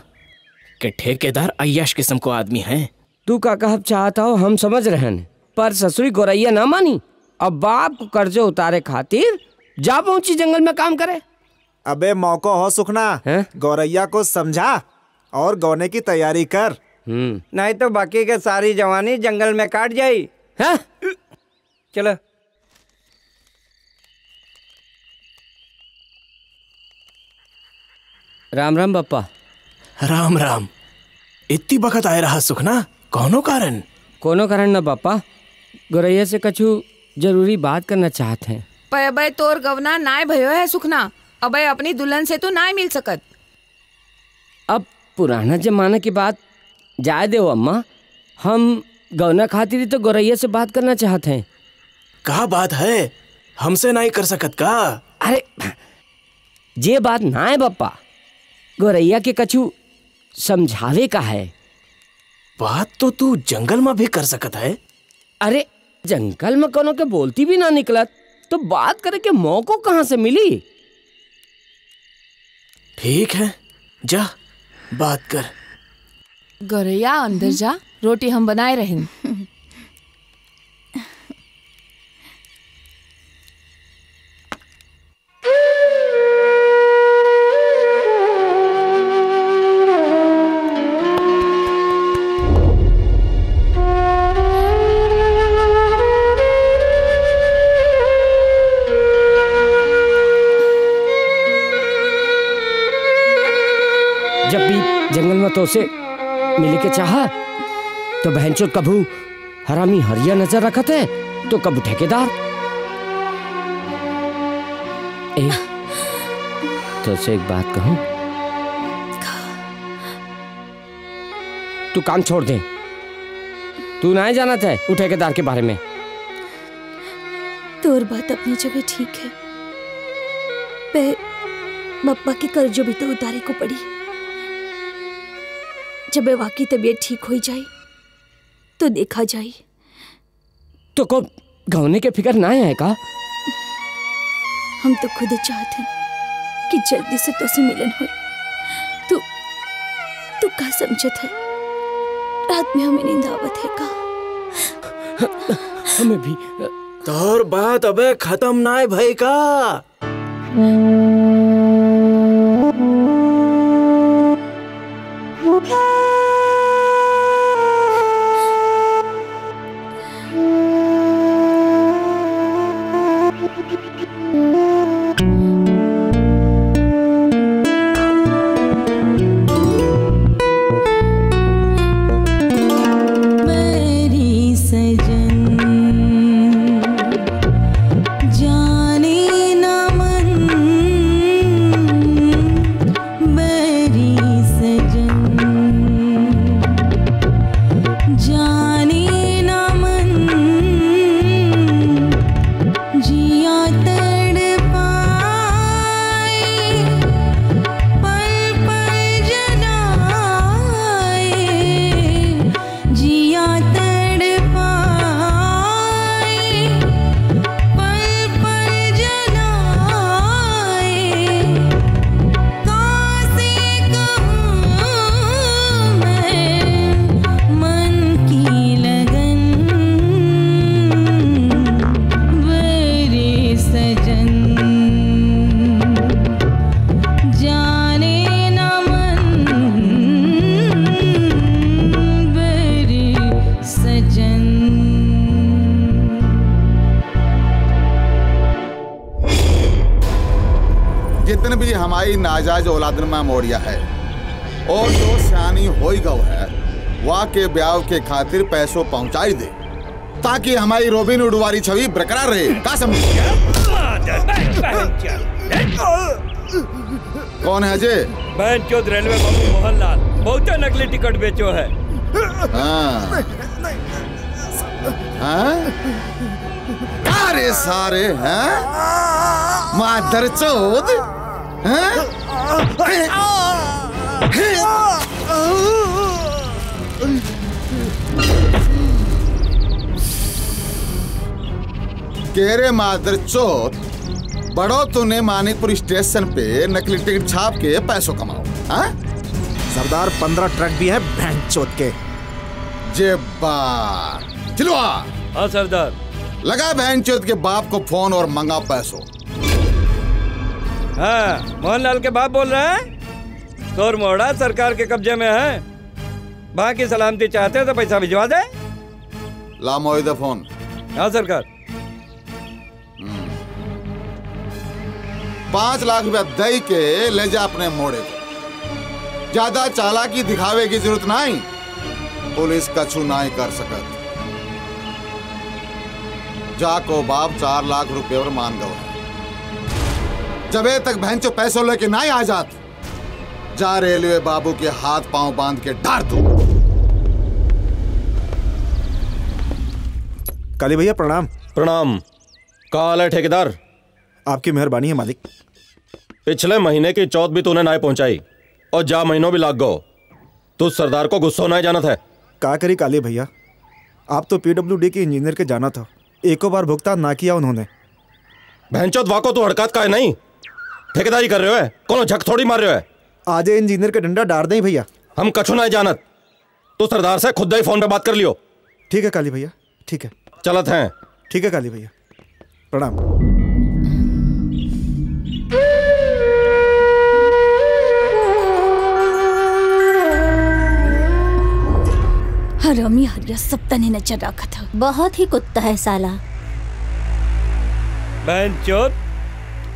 कि ठेकेदार अय्याश किस्म को आदमी है। तू का कहब चाहता हो हम समझ रहे हैं, पर ससुरी गोरैया ना मानी। अब बाप को कर्जो उतारे खातिर जा पहुंची जंगल में काम करे। अबे मौका हो सुखना, गौरैया को समझा और गौने की तैयारी कर। नहीं तो बाकी के सारी जवानी जंगल में काट जाई। है? चलो। राम राम बापा। राम राम। इतनी बखत आए रहा सुखना, कोनो कारण? कोनो कारण ना बापा, गोरैया से कछु जरूरी बात करना चाहते हैं। पर अबे तोर गवना नाय भयो है सुखना, अबे अपनी दुल्हन से तो नाय मिल सकत। अब पुराना जमाना की बात जाए दो अम्मा, हम गौना खातिर तो गोरैया से बात करना चाहते हैं। क्या बात है? हमसे नहीं कर सकत का? अरे ये बात ना है बापा, गोरैया के कछु समझावे का है। बात तो तू जंगल में भी कर सकता है। अरे जंगल में कोनो के बोलती भी ना निकलत तो बात करे के मौको कहाँ से मिली। ठीक है, जा बात कर। गौरैया अंदर जा, रोटी हम बनाए रहेंगे। जब भी जंगल में तो से मिले के चाहा तो बहनचोद कभू हरामी हरिया नजर रखत है तो कभू ठेकेदार। तो से एक बात कहूं, तू काम छोड़ दे। तू ना ही जाना था वो ठेकेदार के बारे में। तोर बात अपनी जगह ठीक है, पे बप्पा की कर्जो भी तो उतारे को पड़ी। जब वाकई तबीयत ठीक हो जाए तो देखा जाए। तो को गौने के फिक्र ना है का? हम तो खुद चाहते हैं कि जल्दी से तो से मिलन हो। तू का समझत है? रात में हमें नींद आवत है का? हमें भी। तोर बात अबे खत्म ना है भाई का। जितने भी हमारी नाजायज औलादन में मोड़िया है और जो सियानी होई गौ है वह के ब्याह के खातिर पैसों पहुंचाई दे ताकि हमारी रोबिन हुड वाली छवि बरकरार रहे। का समझ? कौन है जे? बहन चौथ रेलवे बाबू मोहनलाल बहुत नकली टिकट बेचो है। हाँ। हाँ? अरे सारे हैं मादर चौथ केरे मादर चौथ बड़ो तूने मानिकपुर स्टेशन पे नकली टिकट छाप के पैसों कमाओ। हाँ? सरदार 15 ट्रक भी है बैंक चौथ के। जेबा चलो। हाँ सरदार। लगा बहन चौथ के बाप को फोन और मंगा पैसों। हाँ मोहनलाल के बाप बोल रहे हैं। तोर मोड़ा सरकार के कब्जे में है, बाकी सलामती चाहते हैं तो पैसा भिजवा दे। ला मोहित फोन। हाँ सरकार। 5 लाख रुपया दई के ले जा अपने मोड़े को। ज्यादा चालाकी दिखावे की जरूरत नहीं, पुलिस कछु नहीं कर सकत। जाको बाप 4 लाख रुपए और मान गवा। जबे तक भैंचो पैसों लेके नहीं आ जात, जा रेलवे बाबू के हाथ पांव बांध के डार दो। काली भैया प्रणाम। प्रणाम। कहाँ हाल है ठेकेदार? आपकी मेहरबानी है मालिक। पिछले महीने की चौथ भी तूने नहीं पहुंचाई और जा महीनों भी लाग गो। तू सरदार को गुस्सा नहीं जानत है। का करी काली भैया, आप तो पीडब्ल्यूडी के इंजीनियर के जाना था, एको बार भुगतान ना किया उन्होंने। भैंचोद वाको तो हड़कात का है नहीं, ठेकेदारी कर रहे हो है, कोनो झक थोड़ी मार रहे हो है। आज इंजीनियर का डंडा डार दें भैया। हम कछु नहीं जानत, तो सरदार से खुद ही फोन पे बात कर लियो। ठीक है काली भैया, ठीक है, चलत हैं। ठीक है काली भैया, प्रणाम। हरामी हरिया सब तने नजर रखा था, बहुत ही कुत्ता है साला। बहन चोद,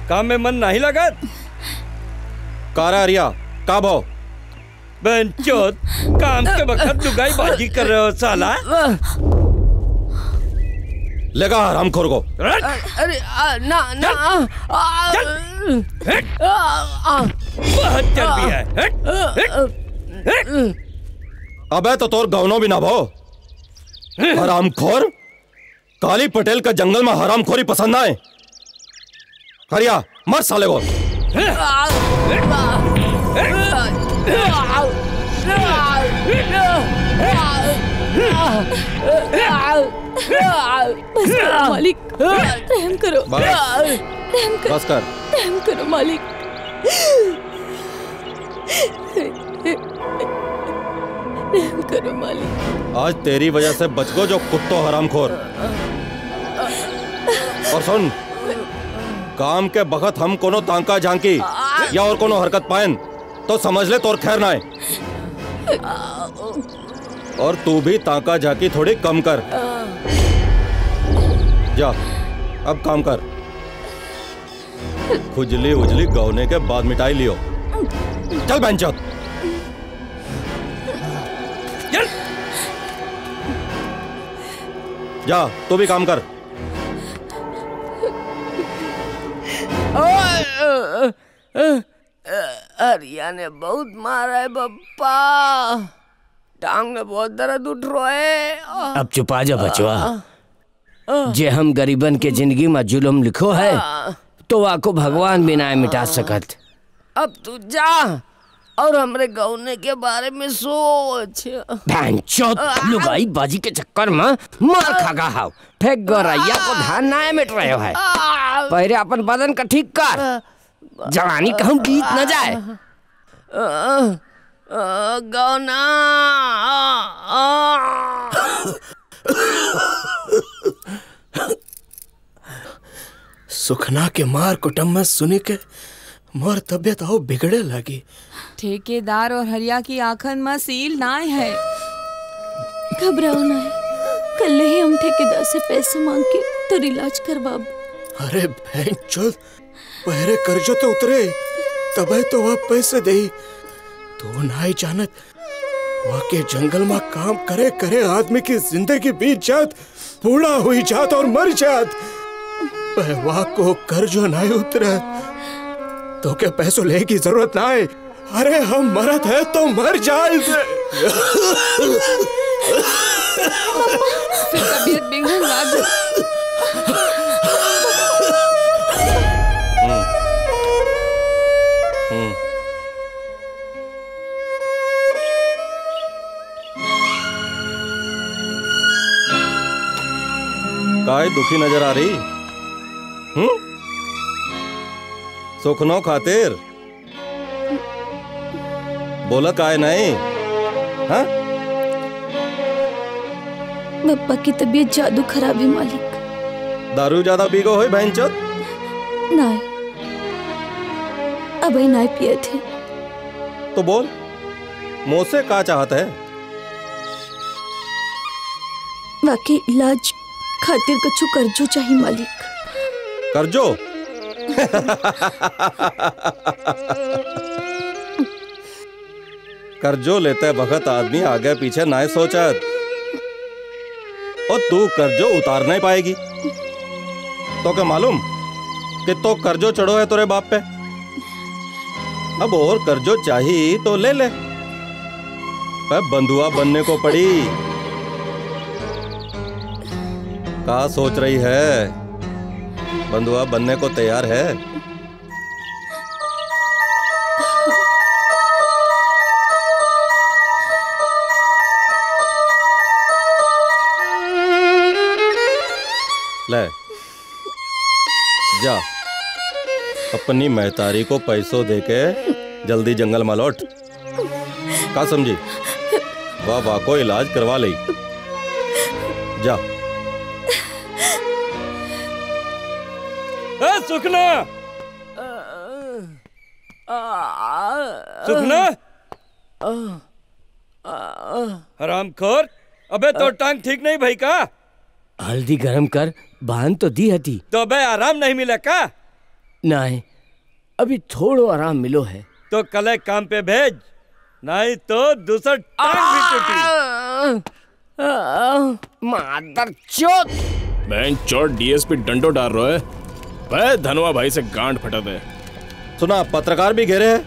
काम में मन नहीं लगा? कारा हरिया का भाव? बहन चोद, काम के वक्त लुगाई बाजी कर रहे हो साला। लेगा हरामखोर को। अरे ना ना बहुत चर्बी है। अबे तो तोर गौनो भी ना भाव। हरामखोर, काली पटेल का जंगल में हरामखोरी पसंद आए। हरिया मर साले को। बस करो मालिक, रहम करो, रहम करो, बस कर, रहम करो मालिक। रहम करो मालिक। आज तेरी वजह से बच गो जो कुत्तो हरामखोर। और सुन, काम के बखत हम कोनो तांका झांकी या और कोनो हरकत पाएं तो समझ ले तोर खैर ना है। और तू भी तांका झांकी थोड़ी कम कर। जा अब काम कर। खुजली उजली गौने के बाद मिटाई लियो। चल बेंचत। जा तू भी काम कर। हरिया ने बहुत मारा है बप्पा, टांग में बहुत दर्द उठ रहा है। अब चुपा जा बचवा। जे हम गरीबन के जिंदगी में जुल्म लिखो है तो वाको भगवान भी ना मिटा सकत। अब तू जा और हमरे गौने के बारे में सोच। लुगाई बाजी के चक्कर में मार खागा हाव। ठेक गौरैया को धान ना मिट रहे है। पहले अपन बदन का ठीक कर, जवानी कहूँ बीत न जाए। गौना सुखना के मार कुटुंब में सुनी के मोर तबियत आओ बिगड़े लगी। ठेकेदार और हरिया की आंखन में सील ना है। घबराओ ना है, कल ही हम ठेकेदार से पैसे मांग के तो इलाज करवाब। अरे बहन चोद, पहरे कर्जो तो उतरे तबे तो वह पैसे दे। तो नहीं जानत वाके जंगल में काम करे करे आदमी की जिंदगी बीत जात, बूढ़ा हुई जात और मर जात। वह को कर्जो नहीं उतरे तो क्या पैसों ले की जरूरत ना है। अरे हम मरत है तो मर जाए। तबीयत बिगड़ने लग। काय दुखी नजर आ रही? सुखनो खातिर बोला काय नहीं? हाँ? बप्पा की तबीयत जादू खराब है मालिक। दारू ज्यादा पीगो हो बहनचोद? नहीं, अभी नहीं पिए थे। तो बोल, मुझसे क्या चाहता है? वाकई इलाज खातिर कछु कर्जो चाहिए मालिक। कर्जो? कर्जो लेते वक्त आदमी आगे पीछे ना सोचत, और तू कर्जो उतार नहीं पाएगी। तो क्या मालूम कि तो कर्जो चढ़ो है तेरे बाप पे। अब और कर्जो चाहिए तो ले ले। अब बंधुआ बनने को पड़ी। क्या सोच रही है? बंधुआ बनने को तैयार है? ले जा, अपनी महतारी को पैसों देके जल्दी जंगल में लौट। का समझी? वाह को इलाज करवा ले। जा। सुखना, सुखना, हरामखोर, अबे तो टांग ठीक नहीं भाई का? हल्दी गरम कर बांध तो दी हती। तो अबे आराम नहीं मिला का? नहीं, अभी थोड़ो आराम मिलो है। तो कल काम पे भेज, नहीं तो दूसरा टांग भी टूटी। मादर चोद! बहन चोट डीएसपी डंडो डाल रहा है। वह धनवा भाई से गांड फटा दे। सुना, पत्रकार भी घेरे हैं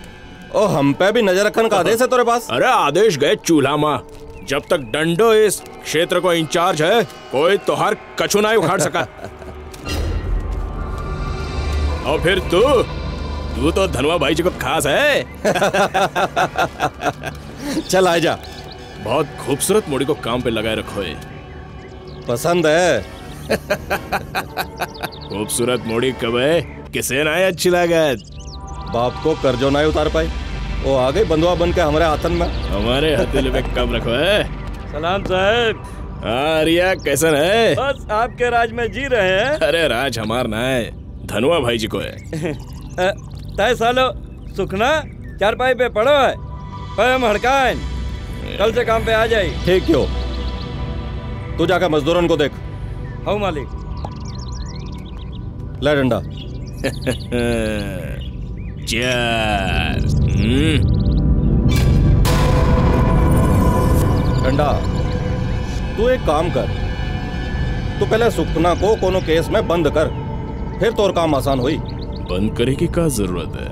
और हम पे भी नजर रखने का आदेश है तेरे पास? अरे आदेश गए चूल्हा माँ। जब तक डंडो इस क्षेत्र को इंचार्ज है, कोई तोहार कछु नहीं उखाड़ सका। और फिर तू तो धनवा भाई जी को खास है। चल आ जा। बहुत खूबसूरत मोड़ी को काम पे लगाए रखो है। पसंद है। खूबसूरत मोड़ी कब है, किसे ना अच्छी लागत। बाप को कर्जो ना उतार पाई, वो आ गई बंधुआ बन के हमारे हाथन में। हमारे हथेली पे कब रखो है। सलाम साहब। हाँ रिया, कैसन है? बस आपके राज में जी रहे हैं। अरे राज हमार ना है, धनवा भाई जी को है। तय सालो सुखना चारपाई पे पड़ो है, पर हम हड़काएं, कल से काम पे आ जाए। ठीक क्यों? तू जाकर मजदूरन को देख। हाँ मालिक। ले डंडा। डंडा, तू एक काम कर, तू पहले सुखना को कोनो केस में बंद कर, फिर तोर काम आसान हुई। बंद करे की क्या जरूरत है,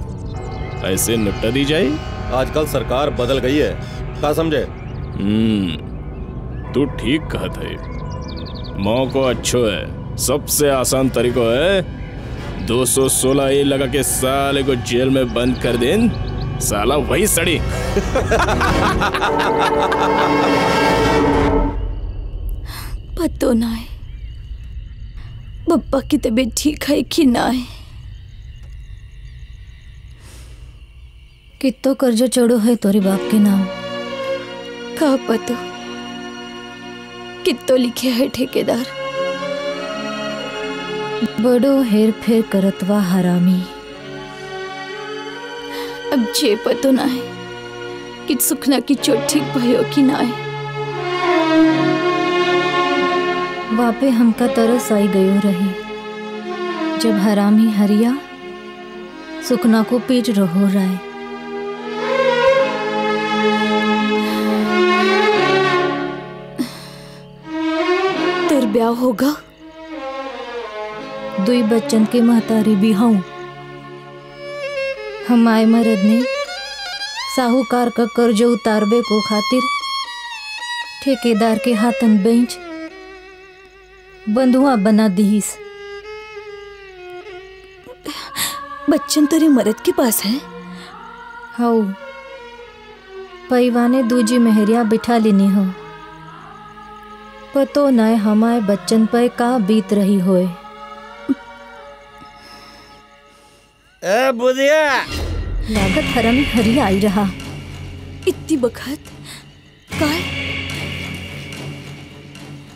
ऐसे निपटा दी जाए। आजकल सरकार बदल गई है, क्या समझे? तू ठीक कहा था। मौको अच्छो है, सबसे आसान तरीको है 216 ए लगा के साले को जेल में बंद कर देन, साला वही सड़ी। पतो ना है बप्पा की तबीयत ठीक है कि ना है। कितो कर्जो चढ़ो है तोरे बाप के नाम? का पतो कितो लिखे है ठेकेदार। बड़ो हेर फेर करतवा हरामी। अब जे पतो ना है कि सुखना की चोट ठीक भयो कि ना है। वापे हमका तरस आई गयो रही, जब हरामी हरिया सुखना को पीट रहो राय। तेर ब्याह होगा? दुई बच्चन के महतारी भी हूँ। हमारे मर्द ने साहूकार का कर्ज उतारबे को खातिर ठेकेदार के हाथन बेंच बंधुआ बना दीस। बच्चन तेरे मर्द के पास है? हाउ, पैवाने दूजी मेहरिया बिठा लेनी हो। पतो न हमारे बच्चन पर का बीत रही होए। ए बुधिया, लागत हरामी हरिया आई रहा। इतनी बखत का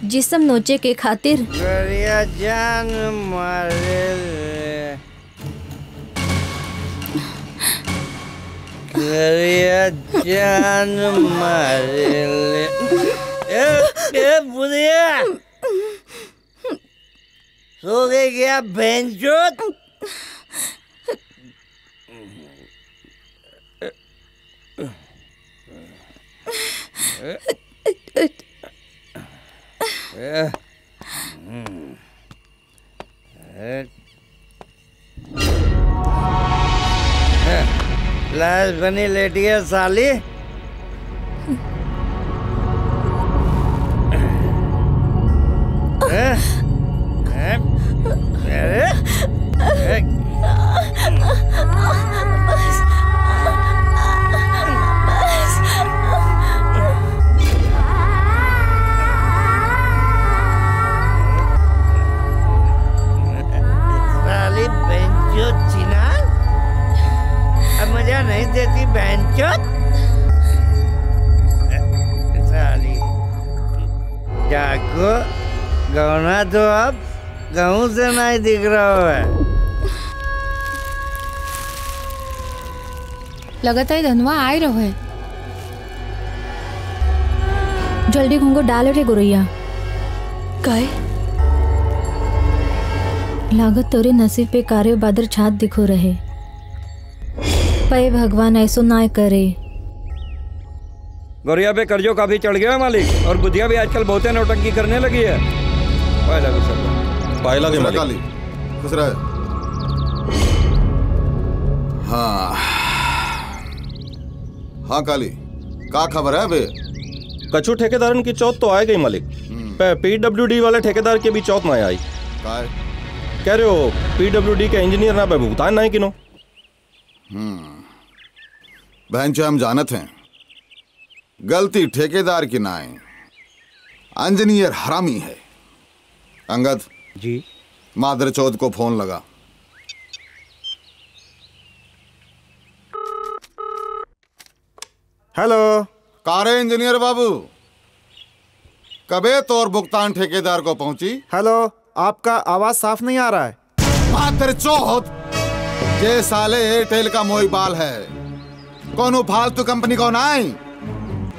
जिसम नोचे के खातिर गरिया जान मारे ले। गरिया जान मारे ले। ए बुधिया, सो गई क्या बेंचोत? लाश बनी लेटी है साली। चुप साली जाको गौना तो अब गाँव से नहीं दिख रहा है। लगता है धनवा आ रहो है। जल्दी घूंघो डालो रे गोरैया। काय लागत तोरे नसीब पे कार्य बादर छात दिखो रहे। पे भगवान ऐसो ना करे। गोरिया पे कर्जों का भी चढ़ गया मालिक, और बुधिया भी आजकल बहुते नौटंकी करने लगी है। पायला के मालिक। काली खुश रहे। हाँ हाँ काली, का खबर है बे? कछु ठेकेदारन की चौथ तो आए गई मालिक। PWD वाले ठेकेदार के भी चौथ ना आई। कह रहे हो PWD के इंजीनियर ना भुगतान नहीं किनो। बहन हम जानत हैं, गलती ठेकेदार की ना है, इंजीनियर हरामी है। अंगद जी मादर चौथ को फोन लगा। हेलो कारे इंजीनियर बाबू, कबे तोर भुगतान ठेकेदार को पहुंची? हेलो, आपका आवाज साफ नहीं आ रहा है। मादर चौथ जे साले एयरटेल का मोबाइल है, कोनो फालतू कंपनी को नहीं,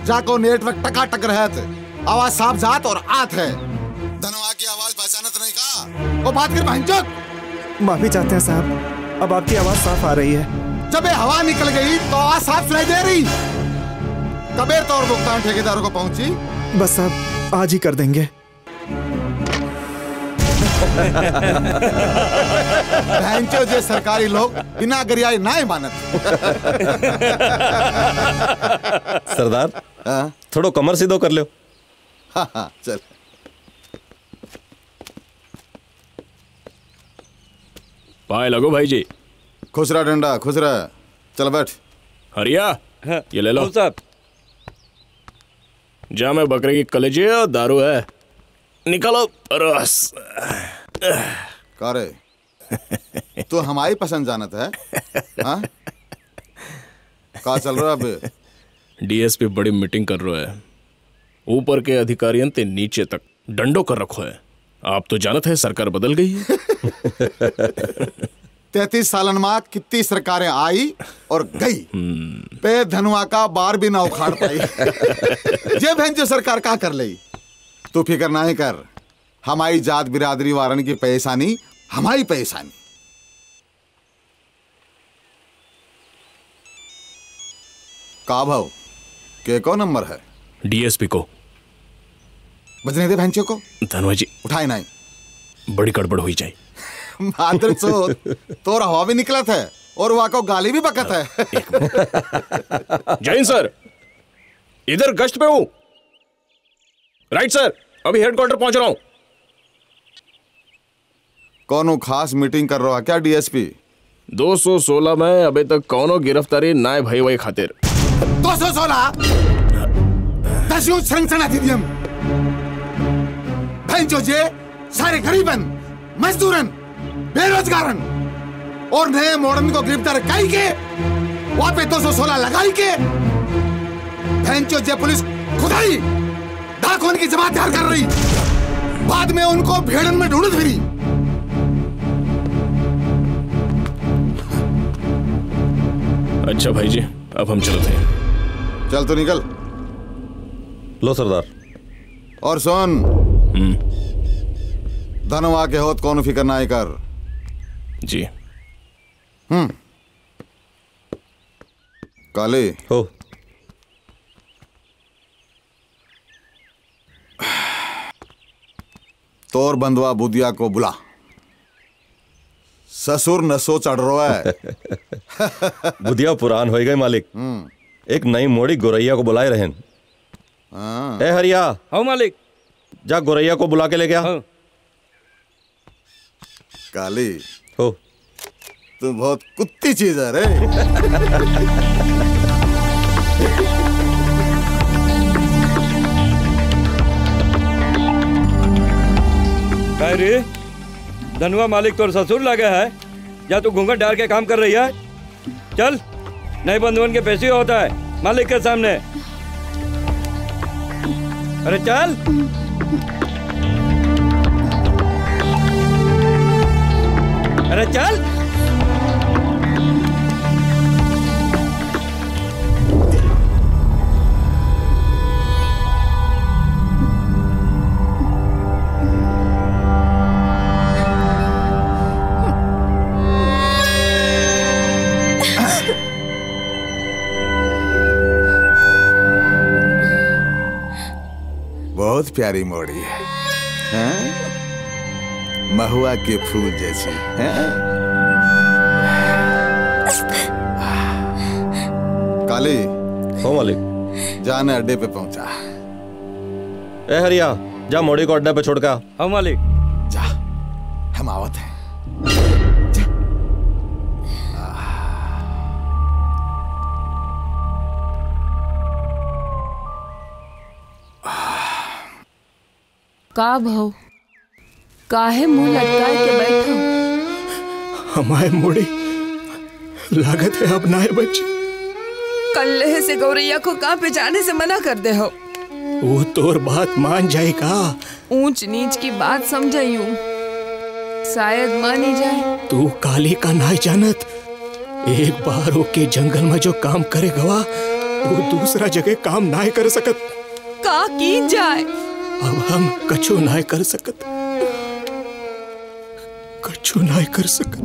जाको नेटवर्क टकाटक रहत, आवाज साफ जात और आत है। धनवा की आवाज पहचानत नहीं का? वो बात कर भंचक। माफी चाहते हैं साहब, अब आपकी आवाज साफ आ रही है। जब ये हवा निकल गई तो आवाज साफ सुनाई दे रही। कबे तौर भुगतान ठेकेदारों को पहुंची? बस साहब आज ही कर देंगे। भैंचो जे सरकारी लोग बिना गरियाई ना मानत। सरदार थोड़ो कमर सीधो कर लो। हाँ चल। पाए लगो भाई जी। खुश रहा डंडा, खुश रहा। चल बैठ। हरिया ये ले लो साहब। जामे बकरे की कलेजे और दारू है, निकालो रस। कारे तो हमारी पसंद जानत है। हाँ का चल रहा है? डीएसपी बड़ी मीटिंग कर रहा है, ऊपर के अधिकारियों ते नीचे तक डंडो कर रखो है। आप तो जानत है सरकार बदल गई है। 33 सालन में कितनी सरकारें आई और गई, पे धनुआ का बार भी ना उखाड़ पाई। ये बहन जो सरकार का कर ली, तू फिक्र ना ही कर। हमारी जात बिरादरी वारन की परेशानी हमारी परेशानी। का भाव के को नंबर है? डीएसपी को बजने दे भैंचो को। धनवा जी उठाए नहीं, बड़ी गड़बड़ हुई जाए। मादर चोद तो हवा भी निकला था और वहां को गाली भी बकत है। जैन सर इधर गश्त पे हूं। राइट सर, अभी हेडक्वार्टर पहुंच रहा हूं। कौनो खास मीटिंग कर रहा है क्या डीएसपी? 216 में अभी तक कौनो गिरफ्तारी ना भाई वही खातिर। 216 दस्यु संगठन अधिनियम भैंचो जे सारे गरीबन, मजदूरन, बेरोजगारन और नए मॉडर्न को गिरफ्तार कई के वहां पे 216 लगाई के भैंचो जे पुलिस खुदाई डाकोन की जमात तैयार कर रही, बाद में उनको भेड़न में ढूंढ फिरी। अच्छा भाई जी, अब हम चलते हैं। चल तो निकल। लो सरदार। और सुन, धनवा के होत कौन फिक्र ना कर जी। काले हो तोर बंधुआ बुदिया को बुला, ससुर नसो चढ़ रहा है। बुधिया पुरान हो गए मालिक। एक नई मोड़ी गोरैया को बुलाए रहें। ए हरिया। हाँ मालिक। जा गोरैया को बुला के ले गया। काली हो तू बहुत कुत्ती चीज है रे। रे धनवा मालिक तोर ससुर लगे है, या तू घूंघट डाल के काम कर रही है? चल नए बंधुओं के पैसे होता है मालिक के सामने। अरे चल। अरे चल। बहुत प्यारी मोड़ी है, हैं? महुआ के फूल जैसी हैं? काली हो मालिक। जाने अड्डे पे पहुंचा। ए हरिया जा मोड़ी को अड्डे पे छोड़ का। हाँ मालिक। जा हम आवत हैं। का भाव काहे मुंह लटकाए के बैठो? हमारे मोड़ी लागत है अब नाए बच्ची। कल्ले से गौरैया को कहाँ पे जाने से मना कर दे हो। वो तोर बात मान जाएगा। ऊंच नीच की बात समझाई हूँ, शायद मान ही जाए। तू काली का नाय जानत। एक बार ओके जंगल में जो काम करे गवा वो दूसरा जगह काम नाय कर सकत। का की जाए? अब हम कछु नाय कर सकत, कछु नाय कर सकत।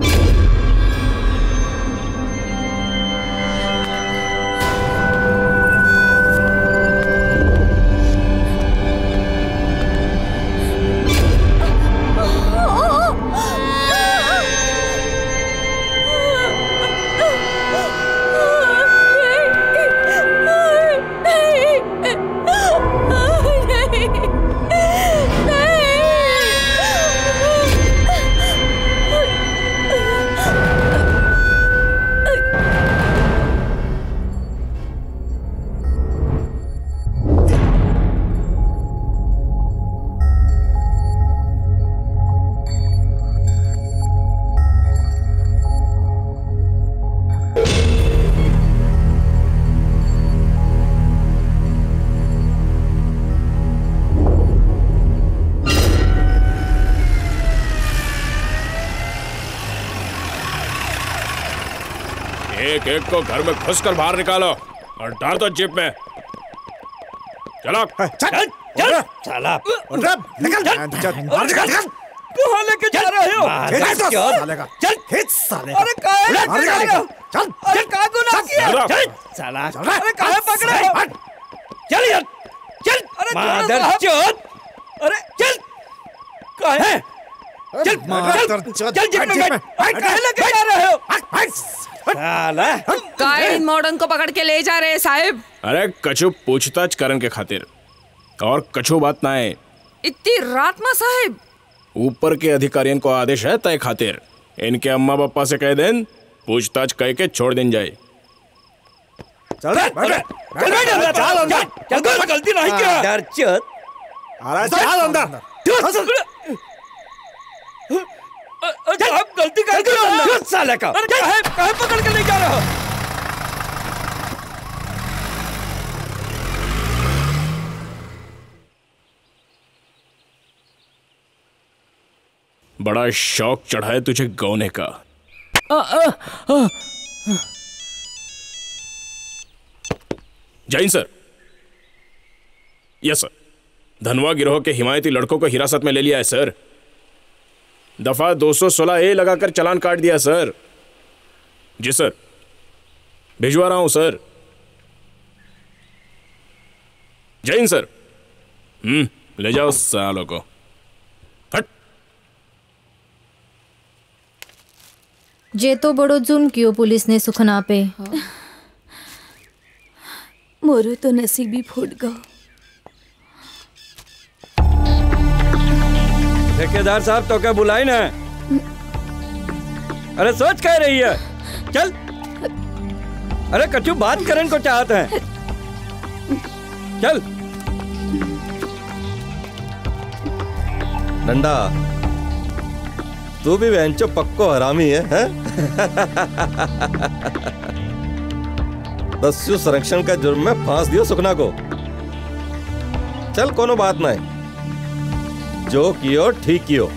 एक को घर में घुसकर बाहर निकालो और डाल दो जेब में। चलो चल चल चला निकल कहाँ लेके जा रहे हो? चल साले। अरे कहाँ गुनाह किया? साला अरे कहाँ पकड़े हो? चल यार चल। अरे मादरचोद। अरे चल कहाँ? चल जेब में बैठ। कहाँ लेके जा रहे हो? इन मॉडर्न को पकड़ के ले जा रहे हैं साहिब। अरे कछु पूछताछ करन के खातिर और कछु बात ना है। इतनी रात में साहिब? ऊपर के अधिकारियों को आदेश है तय खातिर। इनके अम्मा पापा से कह दें पूछताछ कह के छोड़ दें जाए। चल गलती नहीं किया। चल अंदर। आप गलती कर साले का। कहाँ पकड़ के ले जा रहा हो? बड़ा शौक चढ़ा है तुझे गौने का। जैन सर। Yes sir. धनवा गिरोह के हिमायती लड़कों को हिरासत में ले लिया है सर। दफा 216A लगाकर चालान काट दिया सर। जी सर भिजवा रहा हूं सर। जैन सर। ले जाओ सालों को। हट। जे तो बड़ो जुल्म कियो पुलिस ने सुखना पे। मोरो तो नसीबी फूट गो। ठेकेदार साहब तो क्या बुलाई ना? अरे सोच कह रही है? चल। अरे कछु बात करने को चाहते हैं। चल। डंडा तू भी वेंचो पक्को हरामी है? दस्यु संरक्षण का जुर्म में फांस दियो सुखना को। चल कोनो बात नहीं, जो कियो ठीक कियो।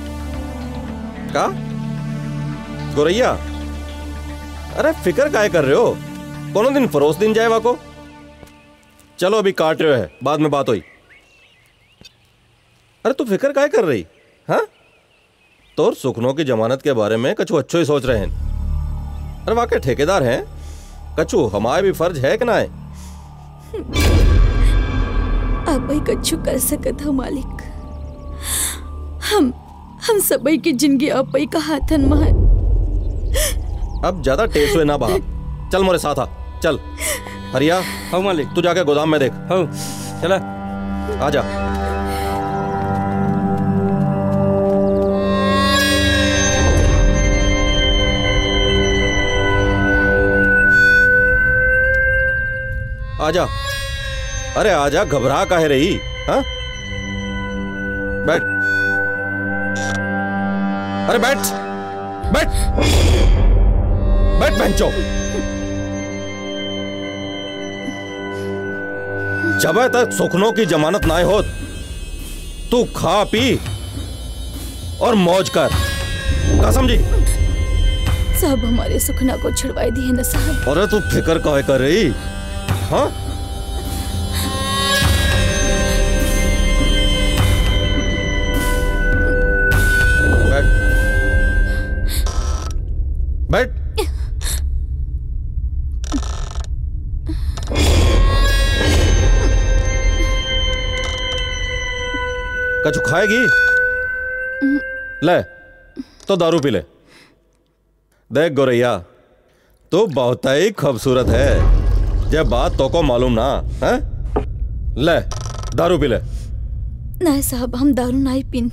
का गोरैया, अरे फिक्र काहे कर रहे हो? कोनो दिन फरोस दिन जाए वाको। चलो अभी काट रहे हो है, बाद में बात हुई। अरे तू फिक्र काहे कर रही? हाँ, तो सुखनों की जमानत के बारे में कछु अच्छो ही सोच रहे हैं। अरे वाकई ठेकेदार हैं कछु, हमारे भी फर्ज है कि ना है? आप ही कछु कर सकत हो मालिक। हम सबई की जिंदगी आप ही का हाथन में है। अब ज्यादा टेस्ट हुए ना बहा। चल मोरे साथ आ, चल। हरिया, हाँ मालिक। तू जाके गोदाम में देख। हाँ चला, आजा। आजा, अरे आजा, घबरा काहे रही? हाँ, बैठ। अरे बैठ बैठ बैठ बेंचो। जब तक सुखनों की जमानत ना हो तू खा पी और मौज कर। क्या समझी? सब हमारे सुखना को छुड़वाई दी है ना साहब। अरे तू फिक्र काहे कर रही? हाँ, बैठ बैठ। कछु खाएगी? ले तो दारू पी ले। देख गोरैया, तू बहुत ही खूबसूरत है, ये बात तो को मालूम ना है? ले दारू पी ले। नहीं साहब, हम दारू नहीं पीन।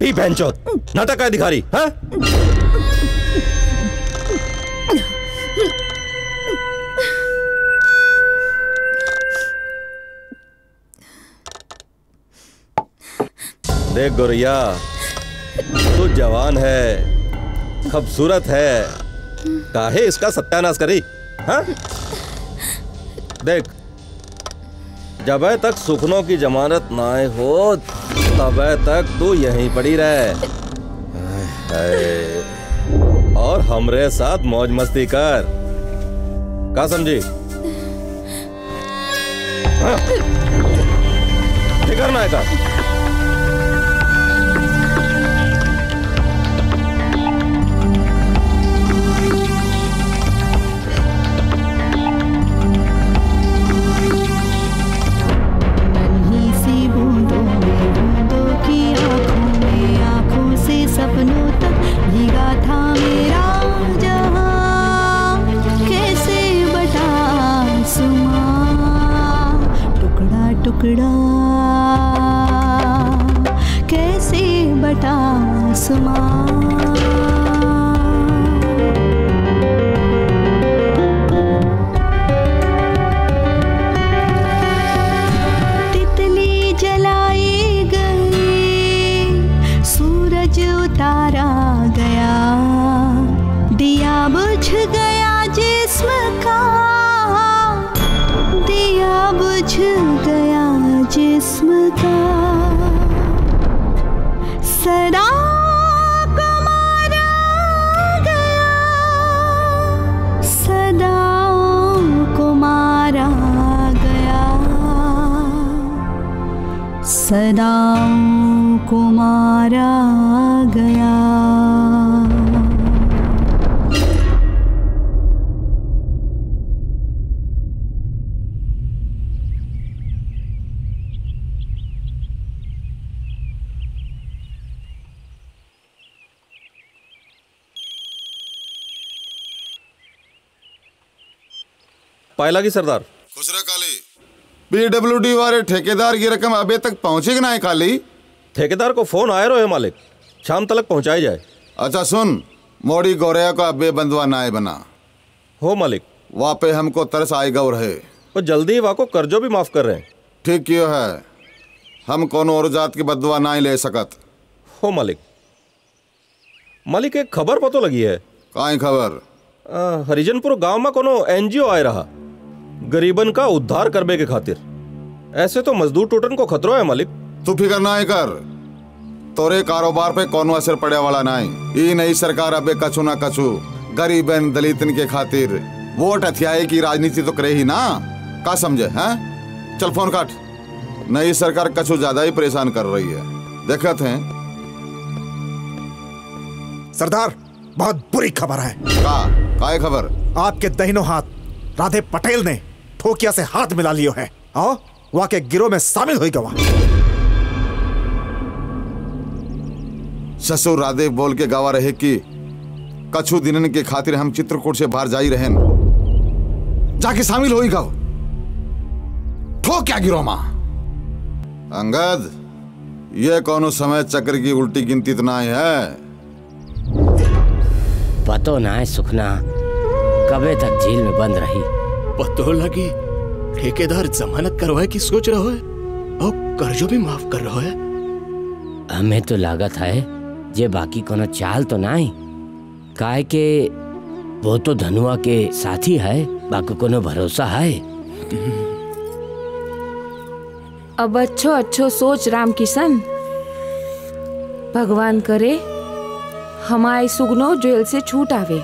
पी भैंचोद, नाटक का दिखारी। हाँ, देख गोरैया, तू जवान है, खूबसूरत है, काहे इसका सत्यानाश करी? हाँ? देख, जब तक सुखनों की जमानत ना हो तब तक तू यहीं पड़ी रहे और हमरे साथ मौज मस्ती कर। क्या समझी? हाँ? फिक्र ना है का? सपनों तक भीगा था मेरा जहां, कैसे बटा सुमा टुकड़ा टुकड़ा, कैसे बटा सुमा। तितली जलाई गई, सूरज उतारा गया, दिया बुझ गया जिस्म का, दिया बुझ गया जिस्म का। सदा को मारा गया, सदा को मारा गया, सदा को मारा गया। पायला की सरदार। खुश रह काली। पीडब्ल्यूडी वाले ठेकेदार की रकम अभी तक पहुंची कि नहीं काली? ठेकेदार को फोन आए रहे मालिक, शाम तक पहुंचाई जाए। अच्छा सुन, मोड़ी गौरैया को अबे बंदवा नाय बना हो मालिक। वहाँ पे हमको तरस आएगा और है, और जल्दी वहाँ को कर्जो भी माफ कर रहे हैं। ठीक क्यों है, हम कोनो और जात की बदवा ना ले सकत हो मालिक। मालिक एक खबर पतो लगी है। काई खबर? हरिजनपुर गांव में कोनो एनजीओ आए रहा, गरीबन का उद्धार करबे के खातिर। ऐसे तो मजदूर टूटन को खतरो है मालिक। तू फिकर ना है कर, तोरे कारोबार पे कोनो असर पड़े वाला नहीं। ये नई सरकार अबे कछु ना कछु गरीबन दलितन के खातिर वोट हथियाए की राजनीति तो करे ही ना, का समझे हैं? चल फोन काट। नई सरकार कछु ज्यादा ही परेशान कर रही है, देखत हैं। सरदार, बहुत बुरी खबर है। का खबर? आपके दाहिनों हाथ राधे पटेल ने ठोकिया से हाथ मिला लियो है और वहां के गिरोह में शामिल हुई गवा। ससुर राधे बोल के गवा रहे कि कछु दिनन के खातिर हम चित्रकूट से बाहर जाई रहें, जाके शामिल होई गव। ठोकिया गिरोह मां। अंगद, ये कौनो समय चक्र की उल्टी गिनती तो नहीं है। पतो ना है सुखना कबे तक जेल में बंद रही। पतो लगी ठेकेदार जमानत करवाए की सोच रहा है और कर्जों भी माफ कर रहा है। हमें तो लागत है जे बाकी कोनो चाल तो नहीं, काहे के वो तो धनुआ के साथी है, बाकी कोनो भरोसा है। अब अच्छो अच्छो सोच राम किशन, भगवान करे हमारे सुगनो जेल से छूट आवे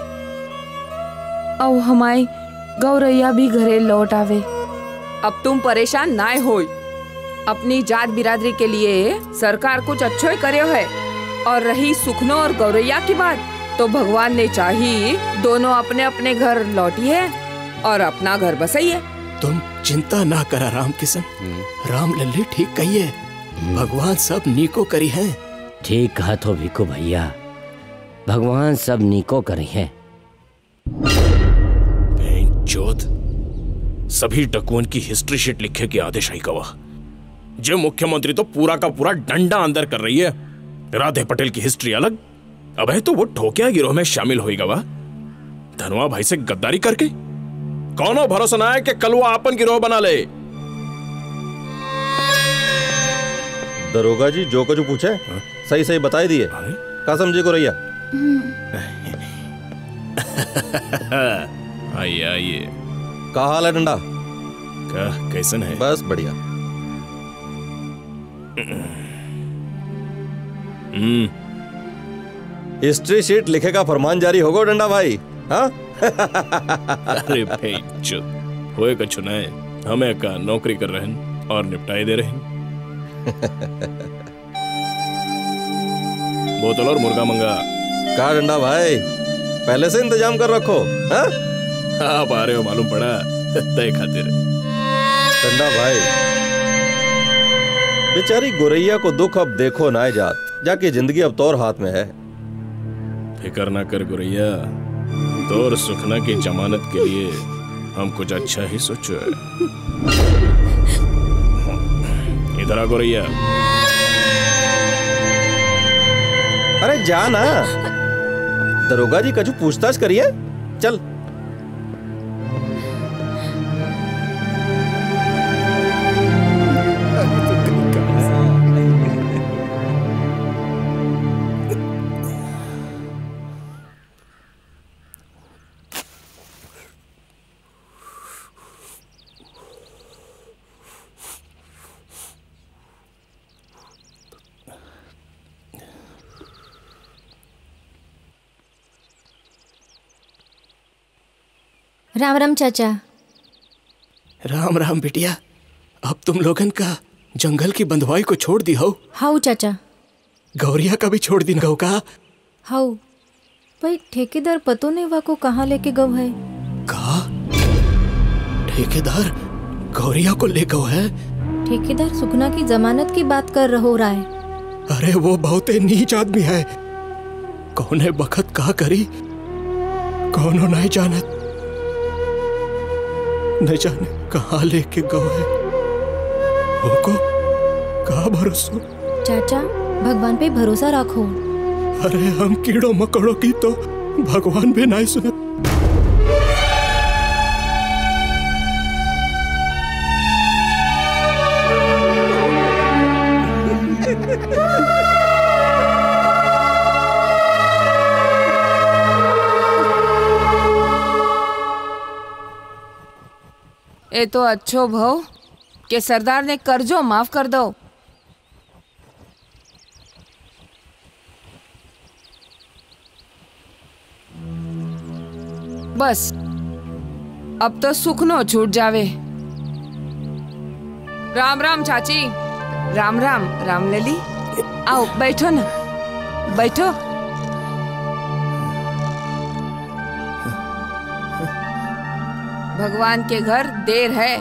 और हमारी गौरैया भी घरे लौट आवे। अब तुम परेशान ना हो, अपनी जात बिरादरी के लिए सरकार कुछ अच्छो ही करे है। और रही सुखनो और गौरैया की बात, तो भगवान ने चाही दोनों अपने अपने घर लौटी है और अपना घर बसाई है। तुम चिंता ना करा राम किशन, राम लल्ली ठीक कही है, भगवान सब नीको करी है। ठीक कहा तो भिको भैया, भगवान सब नीको करी है। चौथ सभी डकुअन की हिस्ट्री शीट लिखे के आदेश आई गवा। जो मुख्यमंत्री तो पूरा का पूरा डंडा अंदर कर रही है। राधे पटेल की हिस्ट्री अलग, अब है तो वो ठोकिया गिरोह में शामिल होई गवा। धनुआ भाई से गद्दारी करके कौनो भरोसा ना है कि कल वो आपन गिरोह बना ले। दरोगा जी जो कुछ पूछे सही सही बताई दिए। का समझे गौरैया? आइए आइए। का हाल है डंडा? कैसन है? बस बढ़िया। हिस्ट्री शीट लिखे का फरमान जारी होगा डंडा भाई। हाँ? अरे भाई चुप होए कछु ना है, हमें का नौकरी कर रहे हैं और निपटाई दे रहे हैं। बोतल और मुर्गा मंगा। का डंडा भाई पहले से इंतजाम कर रखो। हाँ? आप आ रहे हो मालूम पड़ा तय खातिर। डंडा भाई बेचारी गौरैया को दुख अब देखो ना जात, जाके जिंदगी अब तौर हाथ में है। फिकर ना कर गौरैया, तौर सुखना की जमानत के लिए हम कुछ अच्छा ही सोचो है। इधर आ गौरैया। अरे जा ना, दरोगा जी कछु पूछताछ करिए। चल। राम राम चाचा। राम राम बिटिया, अब तुम लोगन का जंगल की बंधुआई को छोड़ दी हो? हाउ चाचा। गौरिया का भी छोड़ दी हो का? हाउ भाई, ठेकेदार पतो नहीं वा को कहाँ लेके गव है। कहा ठेकेदार गौरिया को ले गो है? ठेकेदार सुखना की जमानत की बात कर रहो रहा है। अरे वो बहुत नीच आदमी है, कौने बखत कहा करी कौनो नहीं जानत, न जाने कहाँ लेके गो है। को कहा भरोसा? चाचा भगवान पे भरोसा रखो। अरे हम कीड़ों मकड़ों की तो भगवान भी नहीं सुने। ये तो अच्छो भाव के सरदार ने कर्जो माफ कर दो। बस अब तो सुखनो छूट जावे। राम राम चाची। राम राम राम लली। आओ बैठो ना, बैठो। भगवान के घर देर है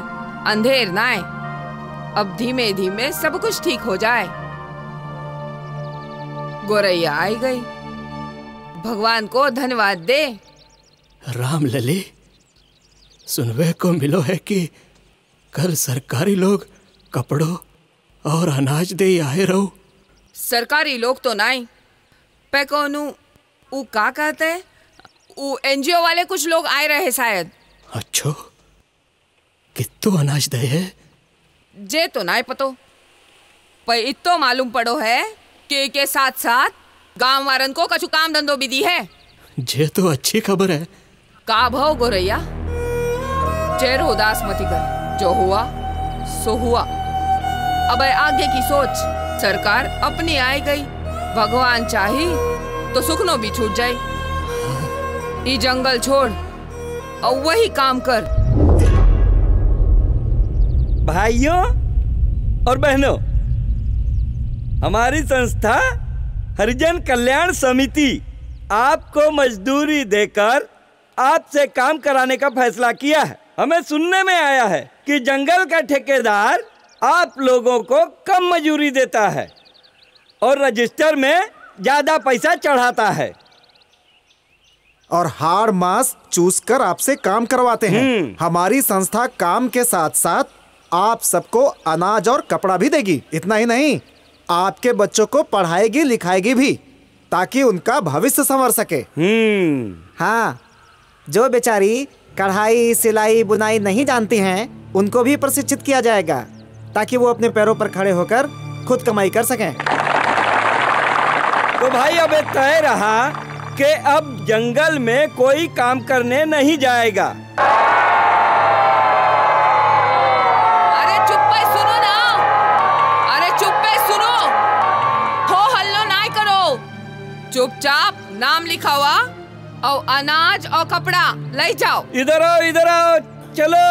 अंधेर ना है। अब धीमे धीमे सब कुछ ठीक हो जाए। गोरैया आई गई, भगवान को धन्यवाद दे। राम लली, सुनवे को मिलो है कि कल सरकारी लोग कपड़ों और अनाज दे आए रहो। सरकारी लोग तो नहीं पे कोनू ऊ का कहते हैं, ऊ एनजीओ वाले कुछ लोग आए रहे शायद। अच्छो, कितो अनाज दे है? जे तो नहीं पतो, पर इतो मालूम पड़ो है कि के साथ साथ गांव वारन को कछु काम धंधो भी दी है। जे तो अच्छी खबर है। का भाव गोरैया, चेहरो उदास मती कर, जो हुआ सो हुआ। अब आगे की सोच, सरकार अपनी आई गई, भगवान चाही तो सुखनो भी छूट जाए। ये जंगल छोड़ और वही काम कर। भाइयों और बहनों, हमारी संस्था हरिजन कल्याण समिति आपको मजदूरी देकर आपसे काम कराने का फैसला किया है। हमें सुनने में आया है कि जंगल का ठेकेदार आप लोगों को कम मजूरी देता है और रजिस्टर में ज्यादा पैसा चढ़ाता है और हाड़ मांस चूस कर आपसे काम करवाते हैं। हमारी संस्था काम के साथ साथ आप सबको अनाज और कपड़ा भी देगी। इतना ही नहीं, आपके बच्चों को पढ़ाएगी लिखाएगी भी, ताकि उनका भविष्य संवर सके। हाँ, जो बेचारी कढ़ाई सिलाई बुनाई नहीं जानती हैं, उनको भी प्रशिक्षित किया जाएगा, ताकि वो अपने पैरों पर खड़े होकर खुद कमाई कर सकें। तो भाई अब तय रहा कि अब जंगल में कोई काम करने नहीं जाएगा। अरे चुप पे सुनो ना, अरे चुप पे सुनो, हो हल्लो ना करो। चुपचाप नाम लिखा हुआ और अनाज और कपड़ा ले जाओ। इधर आओ, चलो,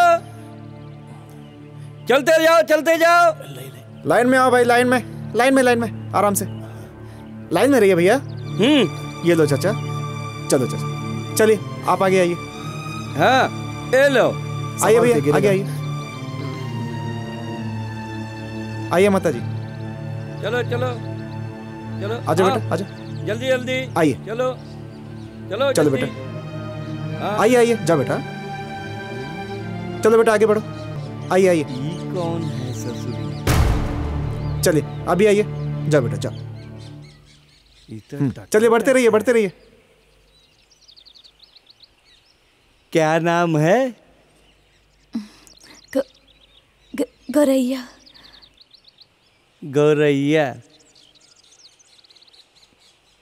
चलते जाओ, चलते जाओ। लाइन में आओ भाई, लाइन में आराम से लाइन में रहिए भैया। ये लो चाचा, चलो चाचा, चलिए आप आगे आइए। हाँ, ये लो, आइए भैया, आगे आइए, आइए माता जी। चलो चलो चलो, आजा बेटा, आजा, जल्दी जल्दी आइए। चलो चलो चलो बेटा, आइए आइए, जा बेटा, चलो बेटा आगे बढ़ो, आइए आइए। कौन है ससुर? चलिए अभी आइए, जा बेटा जा। चलिए बढ़ते रहिए। क्या नाम है? गौरैया। गौरैया,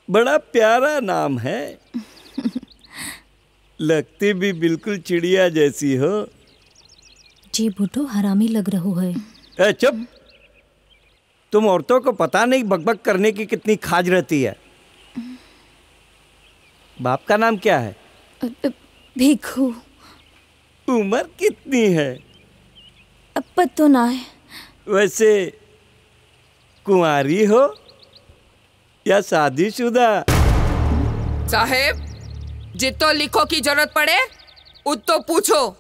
बड़ा प्यारा नाम है। लगती भी बिल्कुल चिड़िया जैसी हो। जी बुड्ढो, हरामी लग रहो है। चुप, तुम औरतों को पता नहीं बकबक करने की कितनी खाज रहती है। बाप का नाम क्या है? भिखू। उम्र कितनी है? अब पता ना है। वैसे कुंवारी हो या शादीशुदा? साहेब, जितो लिखो की जरूरत पड़े उतो पूछो,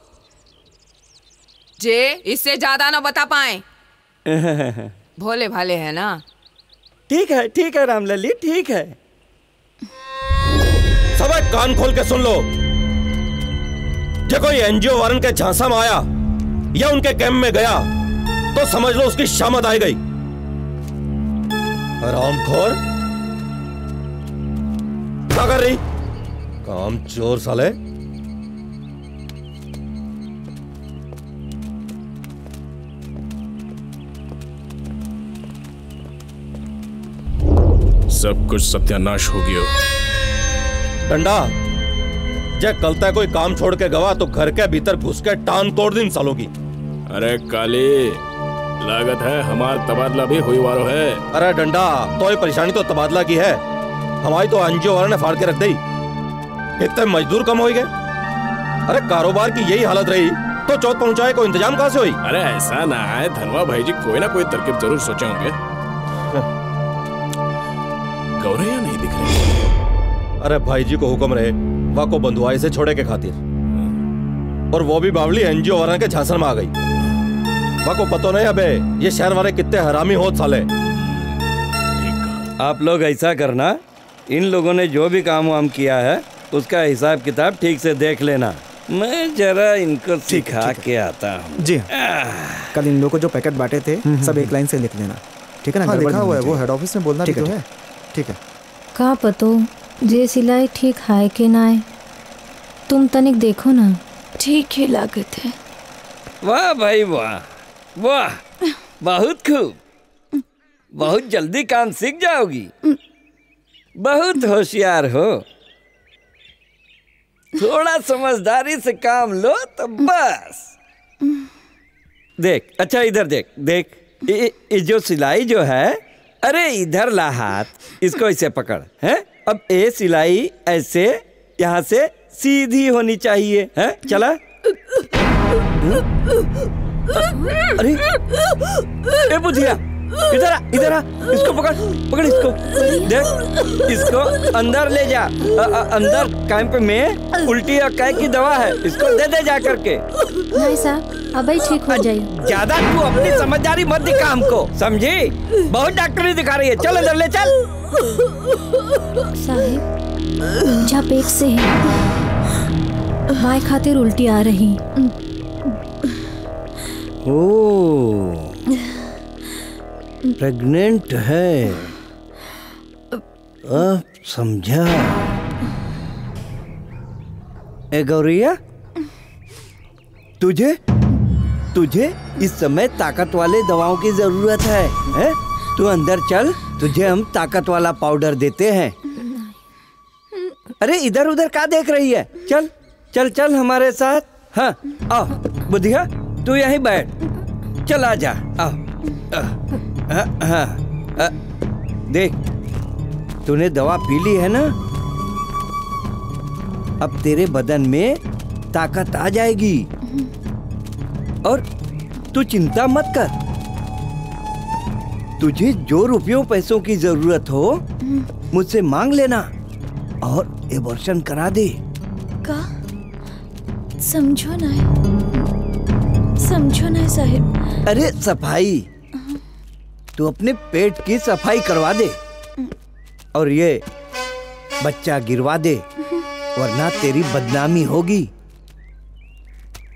जे इससे ज्यादा ना बता पाए। भोले भाले है ना। ठीक है रामलली, ठीक है। सब कान खोल के सुन लो, जो कोई एनजीओ वारन के झांसा में आया या उनके कैंप में गया तो समझ लो उसकी शामत आ गई। हरामखोर, क्या कर रही? काम चोर साले। सब कुछ सत्यानाश हो गया। डंडा, जब कल तक कोई काम छोड़ के गवा तो घर के भीतर घुस के टांग तोड़ दिन सालों की। अरे काली, लागत है हमार तबादला भी हुई वालो है। अरे डंडा, तो ये परेशानी तो तबादला की है, हमारी तो एनजीओ वाले ने फाड़ के रख दी। इतने मजदूर कम हो गए। अरे कारोबार की यही हालत रही तो चौथ पहुंचाए को इंतजाम कहाँ से हुई? अरे ऐसा ना है धनवा भाई जी, कोई ना कोई तरकीब जरूर सोचे होंगे। गौरैया नहीं दिख रही। अरे भाई जी को हुक्म रहे वह को बंधुआई से छोड़े के खातिर, और वो भी बावली एनजीओ वाले के झांसन में आ गई। वह को पता नहीं अबे ये शहर वाले कितने हरामी होत साले। आप लोग ऐसा करना, इन लोगों ने जो भी काम वाम किया है उसका हिसाब किताब ठीक से देख लेना। मैं जरा इनको सिखा के आता हूँ। जी कल इन लोगों को जो पैकेट बांटे थे सब एक लाइन से लिख लेना, ठीक है ना? हाँ, लिखा हुआ है, वो हेड ऑफिस में बोलना भी तो है। ठीक है। का पतो जे सिलाई ठीक है कि ना है, तुम तनिक देखो ना। ठीक ही लागत है। वाह भाई वाह वाह, बहुत खूब, बहुत जल्दी काम सीख जाओगी, बहुत होशियार हो। थोड़ा समझदारी से काम लो तो बस। देख, अच्छा इधर देख देख, ये जो सिलाई जो है, अरे इधर ला हाथ, इसको ऐसे पकड़ है। अब ये सिलाई ऐसे यहाँ से सीधी होनी चाहिए है। चला। अरे ए बुधिया, इधर आ, इधर आ, इसको पकड़ पकड़, इसको देख, इसको अंदर ले जा। अंदर कैंप में उल्टी और कैक की दवा है, इसको दे दे जा करके। नहीं साहब, अब ही ठीक हो जाए। ज्यादा तू अपनी समझदारी मत दिखा हमको, समझी? बहुत डॉक्टरी दिखा रही है। चल अंदर ले चल। साहिब जा पेट से है, माय खातिर उल्टी आ रही। ओ प्रेग्नेंट है, अब समझा। ए गौरिया, तुझे तुझे इस समय ताकत वाले दवाओं की जरूरत है? तू अंदर चल, तुझे हम ताकत वाला पाउडर देते हैं। अरे इधर उधर क्या देख रही है? चल चल चल हमारे साथ। हाँ आओ बुधिया, तू यहीं बैठ, चल आ जा। आओ। हाँ, देख, तूने दवा पी ली है ना, अब तेरे बदन में ताकत आ जाएगी। और तू चिंता मत कर, तुझे जो रुपयों पैसों की जरूरत हो मुझसे मांग लेना और एबॉर्शन करा दे। का? समझो ना, समझो ना साहिब। अरे सफाई, तू अपने पेट की सफाई करवा दे और ये बच्चा गिरवा दे, वरना तेरी बदनामी होगी।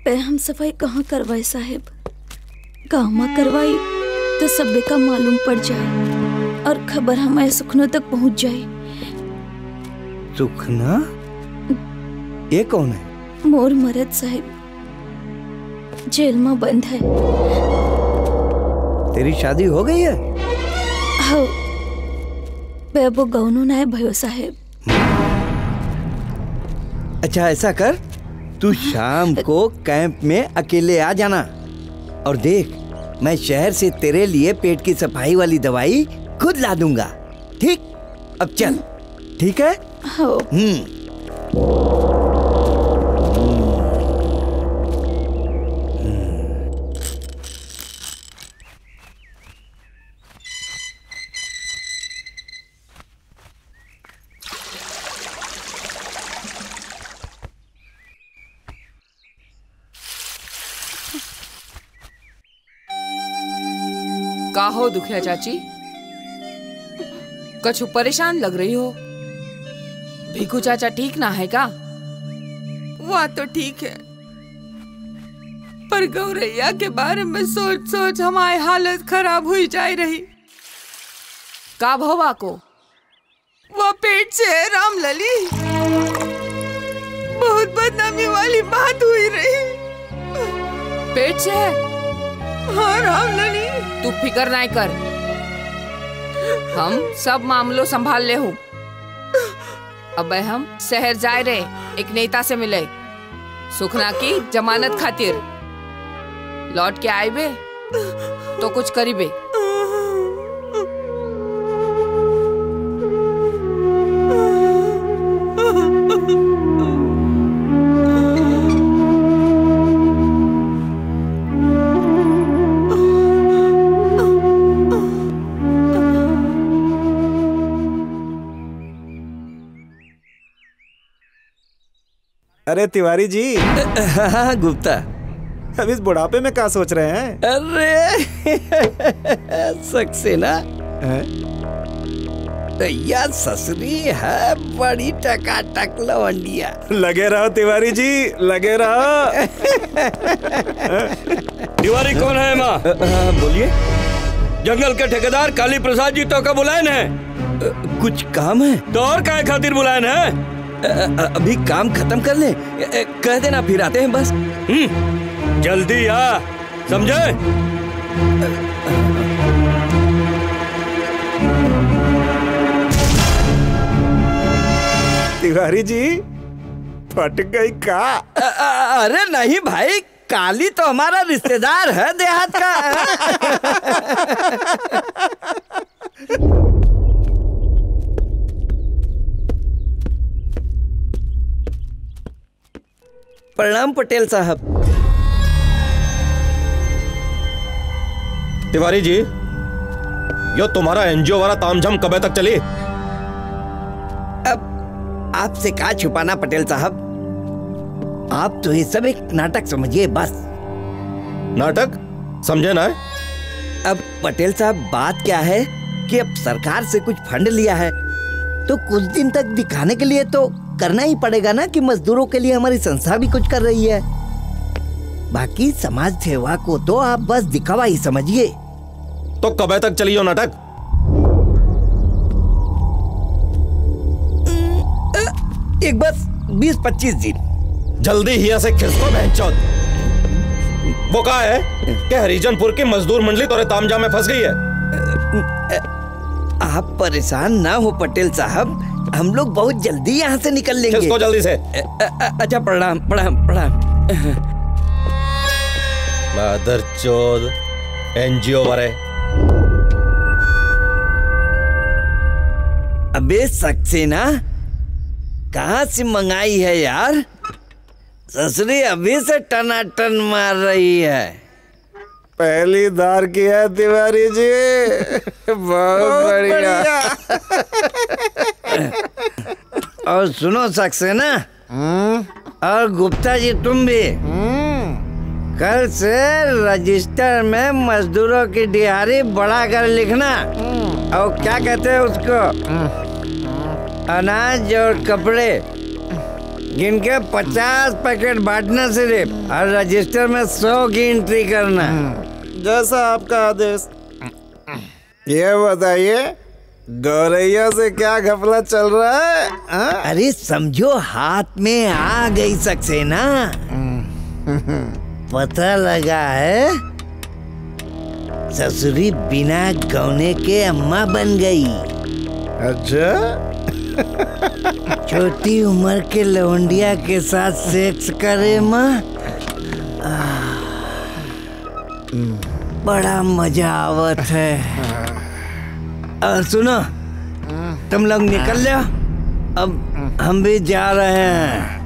पे हम सफाई कहाँ करवाए साहिब? गाँव में करवाई तो सबे का मालूम पड़ जाए और खबर हमारे सुखनों तक पहुँच जाए। सुखना? ये कौन है? मोर मरद साहिब, जेल में बंद है। तेरी शादी हो गई है? हाँ, बेबो गौनो ना है भयो साहिब। अच्छा ऐसा कर, तू शाम को कैंप में अकेले आ जाना और देख, मैं शहर से तेरे लिए पेट की सफाई वाली दवाई खुद ला दूंगा। ठीक? अब चल। ठीक है? हाँ। का हो दुखिया चाची, कछु परेशान लग रही हो? भिखू चाचा ठीक ना है का? वह तो ठीक है, पर गौरैया के बारे में सोच सोच हमारी हालत खराब हुई जा रही। का भवा को? वह पेट से है रामलली, बहुत बदनामी वाली बात हुई रही। पेट से है? हाँ रामलली। तू फिकर नहीं कर, हम सब मामलों संभाल ले हूँ। अब हम शहर जाए रहे, एक नेता से मिले सुखना की जमानत खातिर, लौट के आए बे तो कुछ करीबे। अरे तिवारी जी। हाँ गुप्ता। अब इस बुढ़ापे में क्या सोच रहे हैं? अरे सक्सेना या ससुरी है बड़ी टकाटक लवंडिया। लगे रहो तिवारी जी, लगे रहो। तिवारी कौन है माँ? बोलिए। जंगल के ठेकेदार काली प्रसाद जी तो का बुलाए न? कुछ काम है तो और काय खातिर बुलाए न? अभी काम खत्म कर ले, कह देना फिर आते हैं बस। जल्दी आ, समझे? तिवारी जी फट गई का? अरे नहीं भाई, काली तो हमारा रिश्तेदार है देहात का। प्रणाम पटेल साहब। तिवारी जी, यो तुम्हारा एनजीओ वाला तामझाम कब तक चली? अब आपसे क्या छुपाना पटेल साहब, आप तो ये सब एक नाटक समझिए बस। नाटक समझे ना? अब पटेल साहब बात क्या है कि अब सरकार से कुछ फंड लिया है तो कुछ दिन तक दिखाने के लिए तो करना ही पड़ेगा ना कि मजदूरों के लिए हमारी संस्था भी कुछ कर रही है। बाकी समाज सेवा को तो आप बस दिखावा ही समझिए। तो कब तक चली हो नाटक? एक बस 20-25 दिन। जल्दी ही ऐसे खिसको बहनचोद। वो कहा है कि हरिजनपुर की मजदूर मंडली तोरे तामझाम में फंस गई है। आप परेशान ना हो पटेल साहब, हम लोग बहुत जल्दी यहाँ से निकल लेंगे। किसको जल्दी से? अच्छा प्रणाम प्रणाम प्रणाम। मादरचोद एनजीओ वाले। अबे सक्सेना कहाँ से मंगाई है यार? ससुरी अभी से टनाटन मार रही है। पहली दार की है तिवारी जी। बहुत बढ़िया। और सुनो सक्सेना और गुप्ता जी, तुम भी कल से रजिस्टर में मजदूरों की दिहाड़ी बढ़ाकर लिखना। और क्या कहते हैं उसको, अनाज और कपड़े गिनके 50 पैकेट बांटना सिर्फ, और रजिस्टर में 100 की एंट्री करना। जैसा आपका आदेश। ये बताइए गौरैया से क्या घपला चल रहा है? अरे समझो हाथ में आ गई सक्सेना। पता लगा है ससुरी बिना गौने के अम्मा बन गई। अच्छा? छोटी उम्र के लवंडिया के साथ सेक्स करे माँ, बड़ा मजा आवत है। और सुनो, तुम लोग निकल जाओ, अब हम भी जा रहे हैं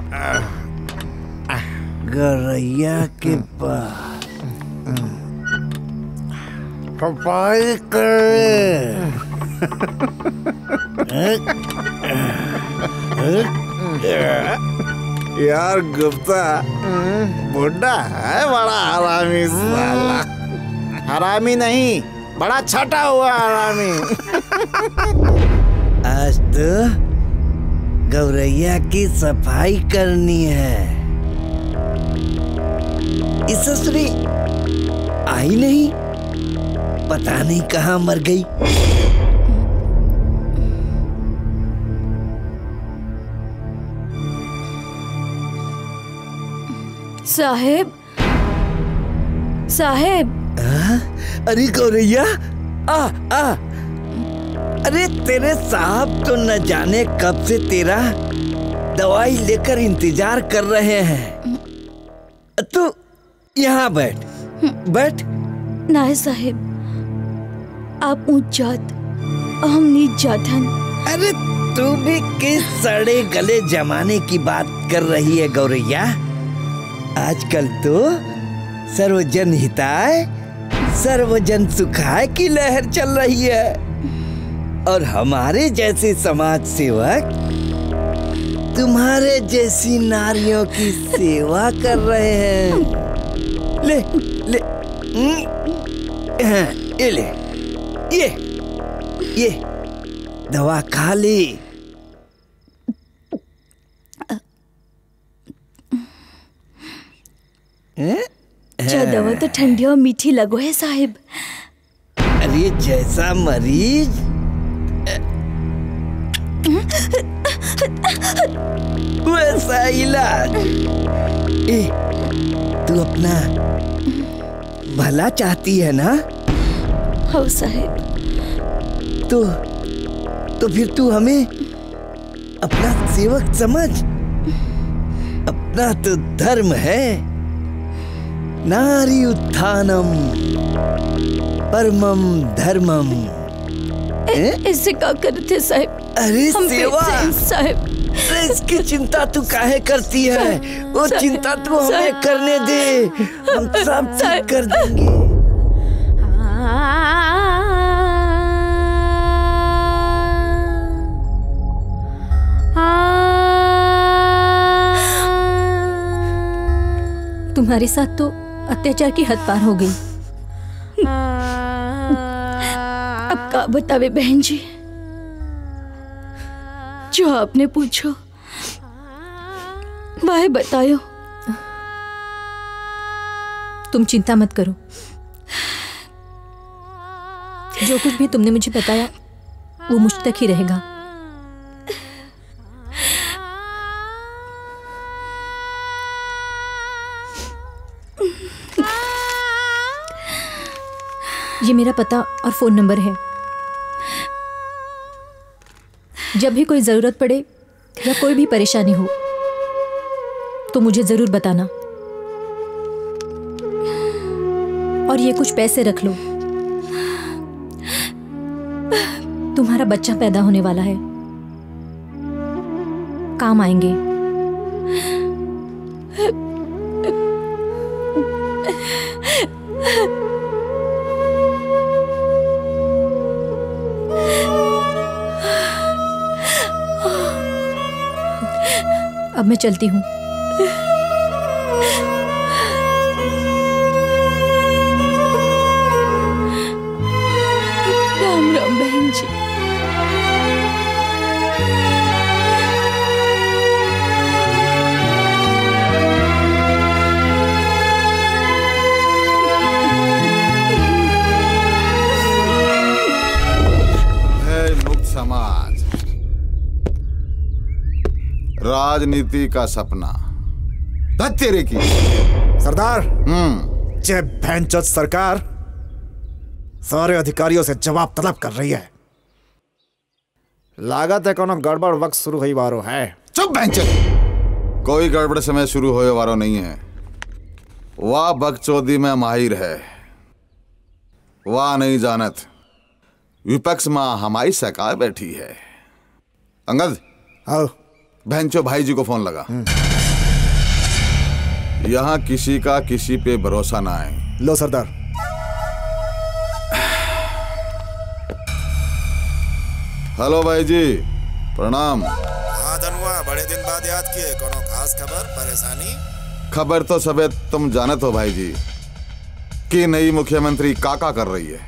गौरैया के पास सफाई करे। यार गुप्ता बुड्ढा है बड़ा हरामी साला। हरामी नहीं, बड़ा छटा हुआ हरामी। आज तो गौरैया की सफाई करनी है। इस ससुरी आई नहीं, पता नहीं कहाँ मर गई। साहेब, साहेब। अरे गौरैया, आ आ। अरे तेरे साहब तो न जाने कब से तेरा दवाई लेकर इंतजार कर रहे हैं। तू यहाँ बैठ, बैठ। नाय साहेब, आप ऊंच जात और हम नीच जात हन। अरे तू भी किस सड़े गले जमाने की बात कर रही है गौरैया? आजकल तो सर्वजन हिताय सर्वजन सुखाय की लहर चल रही है और हमारे जैसे समाज सेवक तुम्हारे जैसी नारियों की सेवा कर रहे हैं। ले ले ये ले, ये दवा खा ली। दवा तो ठंडी और मीठी लगो है साहिब। अरे जैसा मरीज वैसा इलाज। तू अपना भला चाहती है ना? हो साहिब। तो फिर तू हमें अपना सेवक समझ। अपना तो धर्म है नारी उत्थानम परमम धर्मम। ऐसे क्या करते साहिब? अरे सेवा साहिब। इसकी चिंता तू काहे करती है? वो चिंता तू हमें करने दे, हम सब ठीक कर देंगे। तुम्हारे साथ तो अत्याचार की हद पार हो गई। अब का बतावे बहन जी, जो आपने पूछो भाई बतायो। तुम चिंता मत करो, जो कुछ भी तुमने मुझे बताया वो मुझ तक ही रहेगा। ये मेरा पता और फोन नंबर है। जब भी कोई जरूरत पड़े या कोई भी परेशानी हो तो मुझे जरूर बताना। और ये कुछ पैसे रख लो, तुम्हारा बच्चा पैदा होने वाला है, काम आएंगे। अब मैं चलती हूँ। राम राम बहन जी। मुक्त समाज, राजनीति का सपना तेरे की। सरदार, जय भैंचोद सरकार सारे अधिकारियों से जवाब तलब कर रही है। लागत है कोनो गड़बड़ वक्त शुरू हुई वारो है। चुप भैंचोद, कोई गड़बड़ समय शुरू होए वारो नहीं है। वाह बकचोदी में माहिर है, वाह नहीं जानत विपक्ष में हमारी सरकार बैठी है। अंगद, आओ भैंचो भाई जी को फोन लगा। यहाँ किसी का किसी पे भरोसा ना है। लो सरदार। हेलो भाई जी, प्रणाम। हाँ धनुआ, बड़े दिन बाद याद किए। कोनो खास खबर, परेशानी? खबर तो सबे तुम जानत हो भाई जी कि नई मुख्यमंत्री काका कर रही है।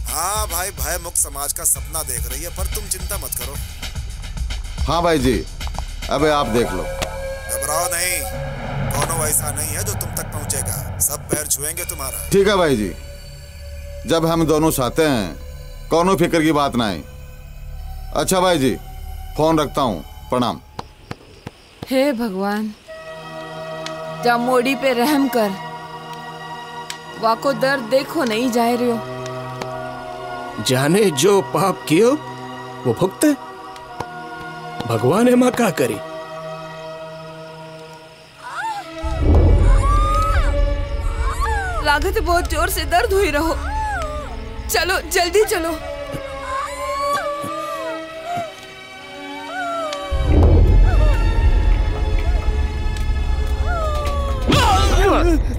हाँ भाई, भय मुक्त समाज का सपना देख रही है, पर तुम चिंता मत करो। हाँ भाई जी, अबे आप देख लो। घबराओ नहीं, कोनो ऐसा नहीं है जो तुम तक पहुंचेगा। सब पैर छुएंगे तुम्हारा। ठीक है भाई जी, जब हम दोनों साथ हैं कोनो फिक्र की बात ना है। अच्छा भाई जी, फोन रखता हूँ, प्रणाम। हे भगवान, जब मोड़ी पे रहम कर, वाको दर्द देखो नहीं जाए रहे हो। जाने जो पाप कियो वो भुगते, भगवान है माँ का करी। लागत बहुत जोर से दर्द हुई रहो। चलो जल्दी चलो।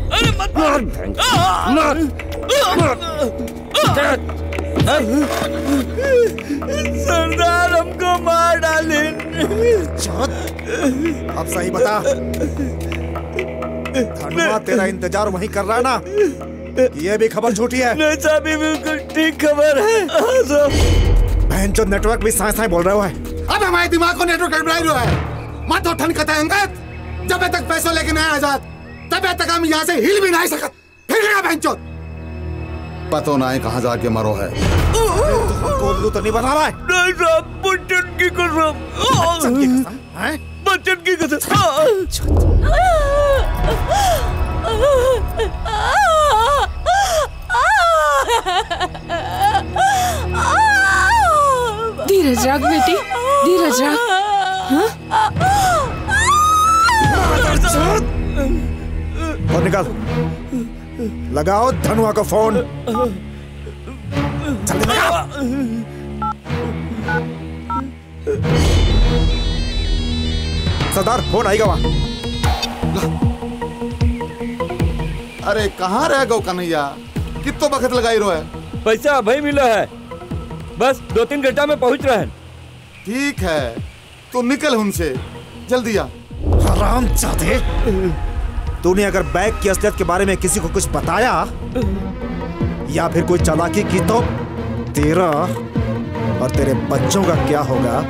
अरे मत मार, सरदार हमको मार डाले। अब सही बता, धनुआ तेरा इंतजार वहीं कर रहा है ना? ये भी खबर झूठी है? नहीं साहब, बिल्कुल ठीक खबर है। बहन जो नेटवर्क भी साए साए बोल रहे हो है। अब हमारे दिमाग को नेटवर्क गड़बड़ा रहा है। मत उठन कता अंगत, जब तक पैसों लेके नहीं आजाद तब तक हम यहाँ से हिल भी नहीं सकत। फिर गया बहन चोद, पतो ना है कहाँ जाके मरो है। कोल्लू तो नहीं बना रहा है? नहीं साहब, बच्चन की कसम। बच्चन की कसम। धीरज रख बेटी, धीरज रख। और निकाल, लगाओ धनुआ को फोन। जल्दी लगाओ। सरदार फोन आएगा वहां। अरे कहाँ रह गो कन्हैया, कितो वक्त लगाई रो है? पैसा भाई मिला है, बस 2-3 घंटा में पहुंच रहे हैं। ठीक है, तो निकल उनसे जल्दी आ। हरामजादे, तूने अगर बैग की असलियत के बारे में किसी को कुछ बताया या फिर कोई चालाकी की तो तेरा और तेरे बच्चों का क्या होगा?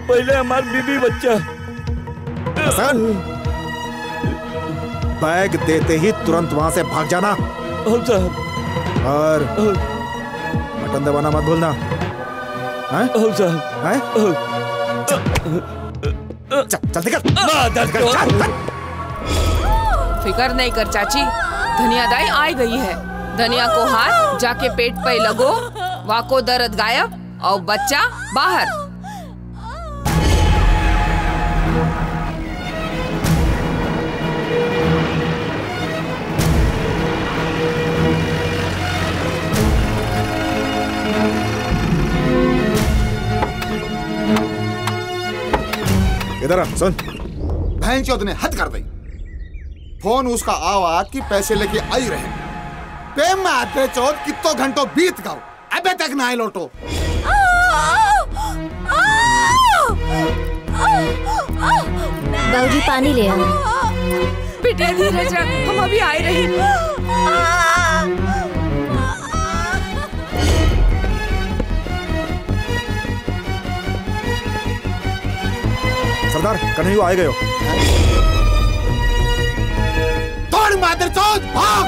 पहले हमारी बीबी बच्चा। हसन, बैग देते ही तुरंत वहां से भाग जाना। और मटन दबाना मत भूलना। जल्दी कर। फिकर नहीं कर चाची, धनिया दाई आ गई है। धनिया को हाथ जाके पेट पे लगो, वाको दर्द गायब और बच्चा बाहर। इधर आ, सुन। बहन चौथ ने हद कर दी। फोन उसका आवाज कि पैसे लेके आई रहे। प्रेम में आते चौथ कितो घंटों बीत गओ, अबे तक ना आए लौटो। बाबूजी पानी ले आओ। बेटा धीरज रख, हम अभी आ रहे हैं। सरदार कन्हैया आ गए हो। तोड़ मादर चौथ, भाग।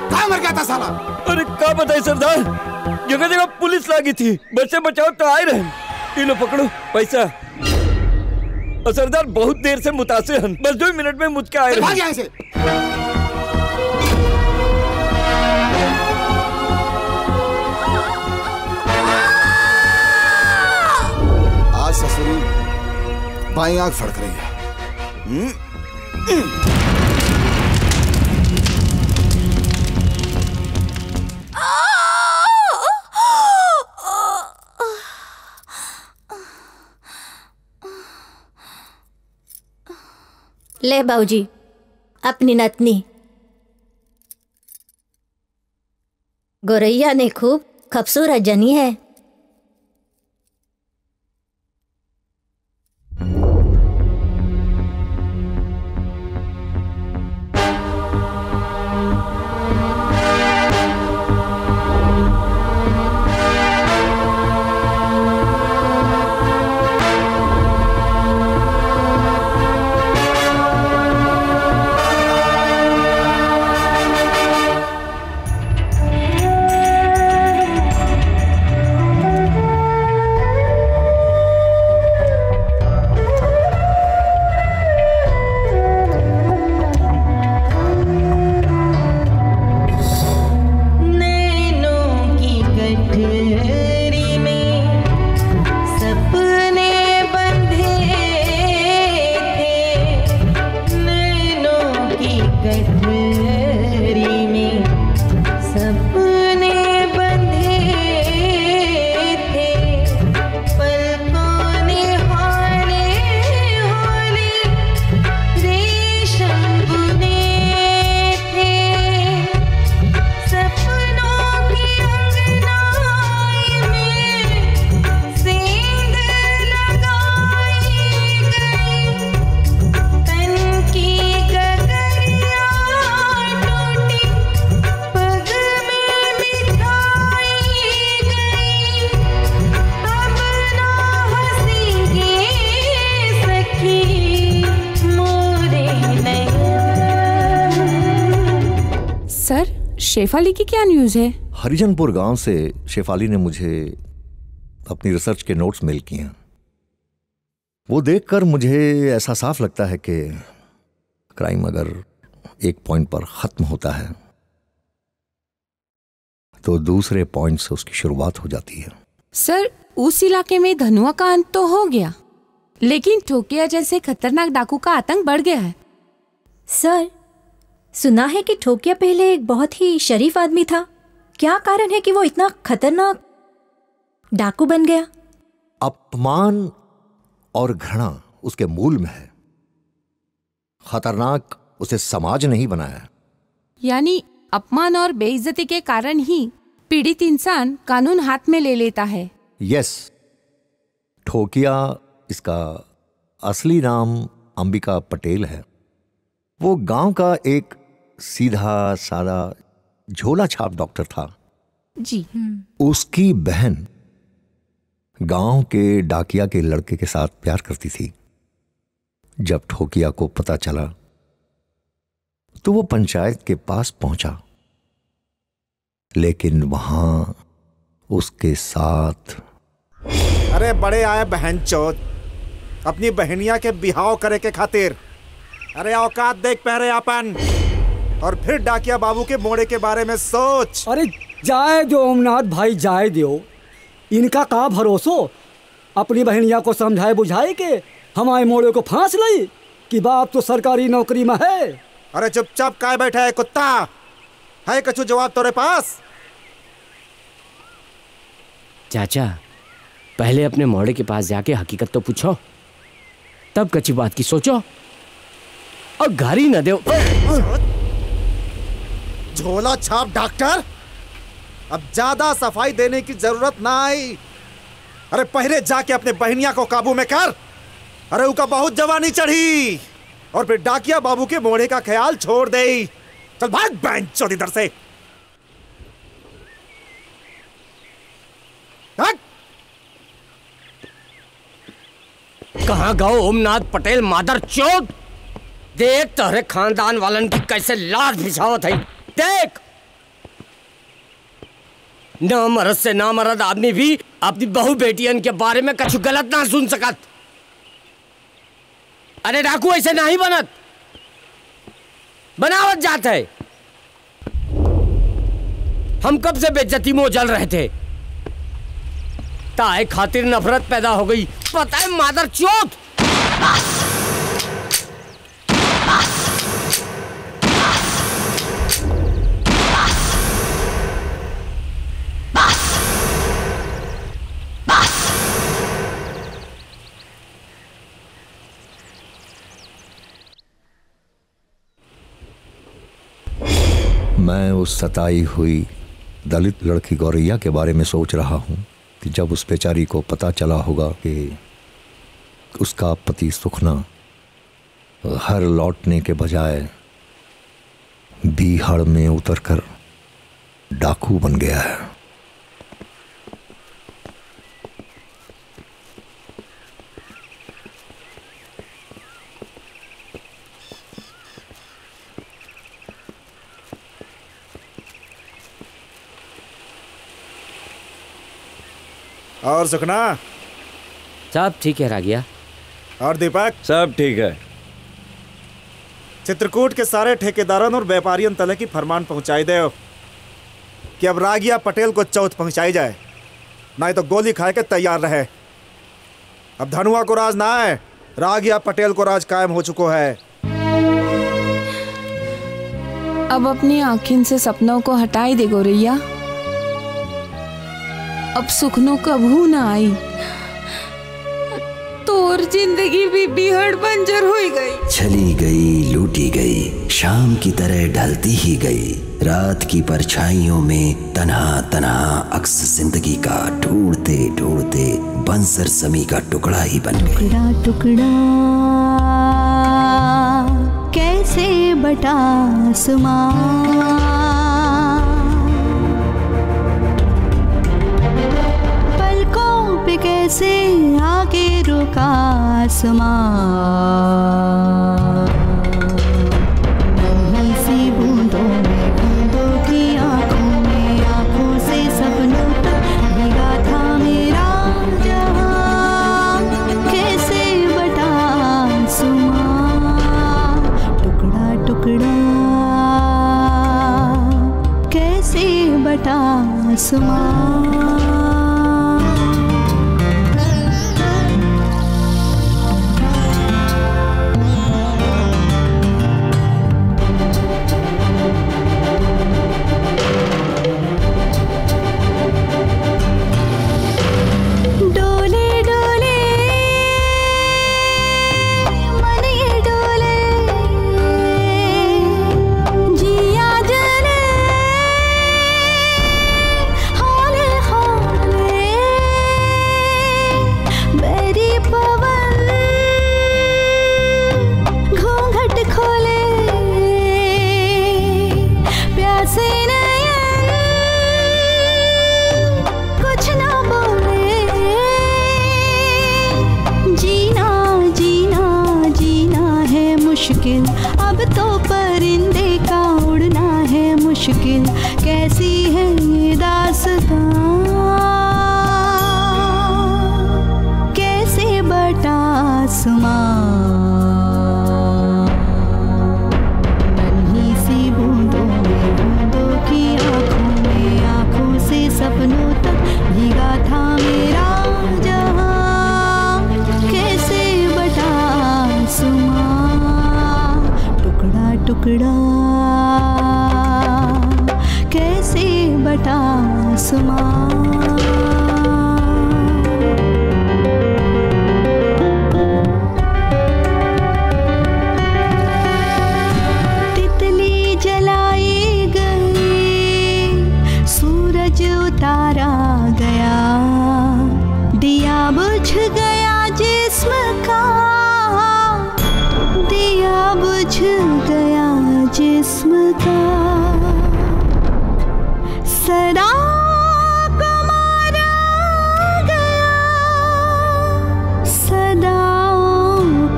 कहाँ मर गया था साला? अरे क्या बताए सरदार, जगह जगह पुलिस लगी थी। बच्चे बचाओ तो आए रहे। लो पकड़ो पैसा। और सरदार बहुत देर से मुतासिर हैं, बस 2 मिनट में मुझ के आए भाग यहाँ से। आज ससुरी बाई आंख फड़क रही है। ले बाबूजी अपनी नतनी। गोरैया ने खूब खूबसूरत जनी है। शेफाली की क्या न्यूज है? हरिजनपुर गांव से शेफाली ने मुझे अपनी रिसर्च के नोट्स मेल किए हैं। वो देखकर मुझे ऐसा साफ लगता है कि क्राइम अगर एक पॉइंट पर खत्म होता है तो दूसरे पॉइंट से उसकी शुरुआत हो जाती है। सर, उस इलाके में धनुआ का अंत तो हो गया, लेकिन ठोकिया जैसे खतरनाक डाकू का आतंक बढ़ गया है। सर, सुना है कि ठोकिया पहले एक बहुत ही शरीफ आदमी था। क्या कारण है कि वो इतना खतरनाक डाकू बन गया? अपमान और घृणा उसके मूल में है। खतरनाक उसे समाज नहीं बनाया। यानी अपमान और बेइज्जती के कारण ही पीड़ित इंसान कानून हाथ में ले लेता है। यस, ठोकिया इसका असली नाम अंबिका पटेल है। वो गांव का एक सीधा सादा झोला छाप डॉक्टर था जी। उसकी बहन गांव के डाकिया के लड़के के साथ प्यार करती थी। जब ठोकिया को पता चला तो वो पंचायत के पास पहुंचा, लेकिन वहां उसके साथ अरे बड़े आए बहन चोद, अपनी बहनिया के बिहाव करे के खातिर। अरे औकात देख पहरे अपन, और फिर डाकिया बाबू के मोड़े के बारे में सोच। अरे जाए दो ओमनाथ भाई, जाए दो। इनका का भरोसो अपनी बहनिया को समझाए बुझाए के हमारे मोड़े को फांस ली कि बाप तो सरकारी नौकरी में है। अरे चुपचाप काय बैठा है कुत्ता? है कछु जवाब तेरे पास? चाचा, पहले अपने मोड़े के पास जाके हकीकत तो पूछो, तब कच्ची बात की सोचो और गारी न दो। झोला छाप डॉक्टर, अब ज्यादा सफाई देने की जरूरत ना आई। अरे पहले जाके अपने बहनिया को काबू में कर। अरे उनका बहुत जवानी चढ़ी, और फिर डाकिया बाबू के मोड़े का ख्याल छोड़ दे। चल भाग बेंचोद इधर से। कहाँ गाओ ओमनाथ पटेल मादर चोद? देख तोहरे खानदान वालन की कैसे लाश भिछावत है। देख, ना मरद से ना मरद आदमी भी अपनी बहू बेटियन के बारे में कुछ गलत ना सुन सकत। अरे डाकू ऐसे नहीं बनत, बनावत जात है। हम कब से बेइज्जती में जल रहे थे, ताए खातिर नफरत पैदा हो गई। पता है मादर चोद। मैं उस सताई हुई दलित लड़की गौरैया के बारे में सोच रहा हूं कि जब उस बेचारी को पता चला होगा कि उसका पति सुखना घर लौटने के बजाय बीहड़ में उतरकर डाकू बन गया है। और सुखना? सब ठीक है रागिया। और दीपक? सब ठीक है। चित्रकूट के सारे ठेकेदारों और व्यापारियों तले की फरमान पहुंचाई दे कि अब रागिया पटेल को चौथ पहुंचाई जाए, नहीं तो गोली खाए के तैयार रहे। अब धनुआ को राज ना है, रागिया पटेल को राज कायम हो चुको है। अब अपनी आँखिन से सपनों को हटाई दे गौरैया। अब सुखनों कभू ना आई, तोर जिंदगी भी बिहड़ बंजर हो गई। चली गई, लूटी गई, शाम की तरह ढलती ही गई। रात की परछाइयों में तन्हा तन्हा अक्स जिंदगी का ढूंढते ढूंढते बंसर समी का टुकड़ा ही बन गई। टुकड़ा टुकड़ा कैसे बटा आसमां, पे कैसे आके रुका आसमां। नन्ही सी बूंदों में बूंदों की आसमां। अब तो परिंदे का उड़ना है मुश्किल, कैसी है ये दास्तां, कैसे बटा आसमां। नन्ही सी बूंदों में, बूंदों की आंखों में, आंखों से सपनों तक भीगा था मेरा जहां, कैसे बटा आसमां। टुकड़ा कैसे बटा आसमां। तितली जलाई गई, सूरज उतारा गया, दिया बुझ गया जिस्म का, दिया बुझ गया जिस्म का। सदा को मारा गया, सदा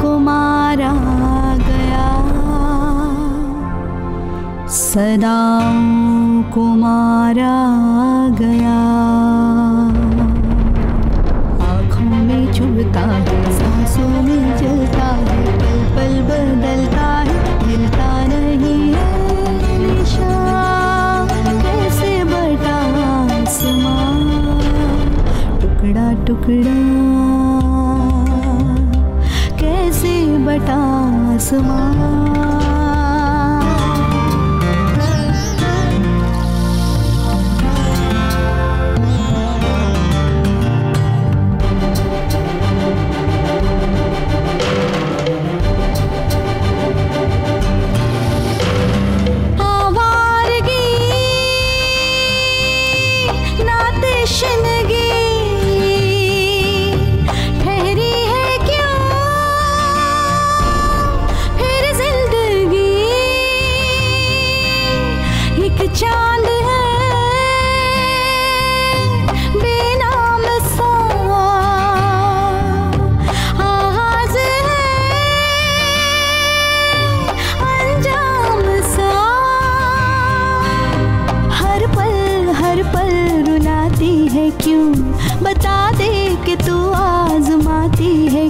को मारा गया, सदा को मारा गया। आँखों में चुभता है, सांसों में जलता है, पल पल बदलता है, मिलता नहीं है निशान, कैसे बटा आसमां। टुकड़ा टुकड़ा कैसे बटा आसमां। चांद है बेनाम सा, आगाज़ है अंजाम सा, हर पल रुलाती है क्यों, बता दे कि तू आजमाती है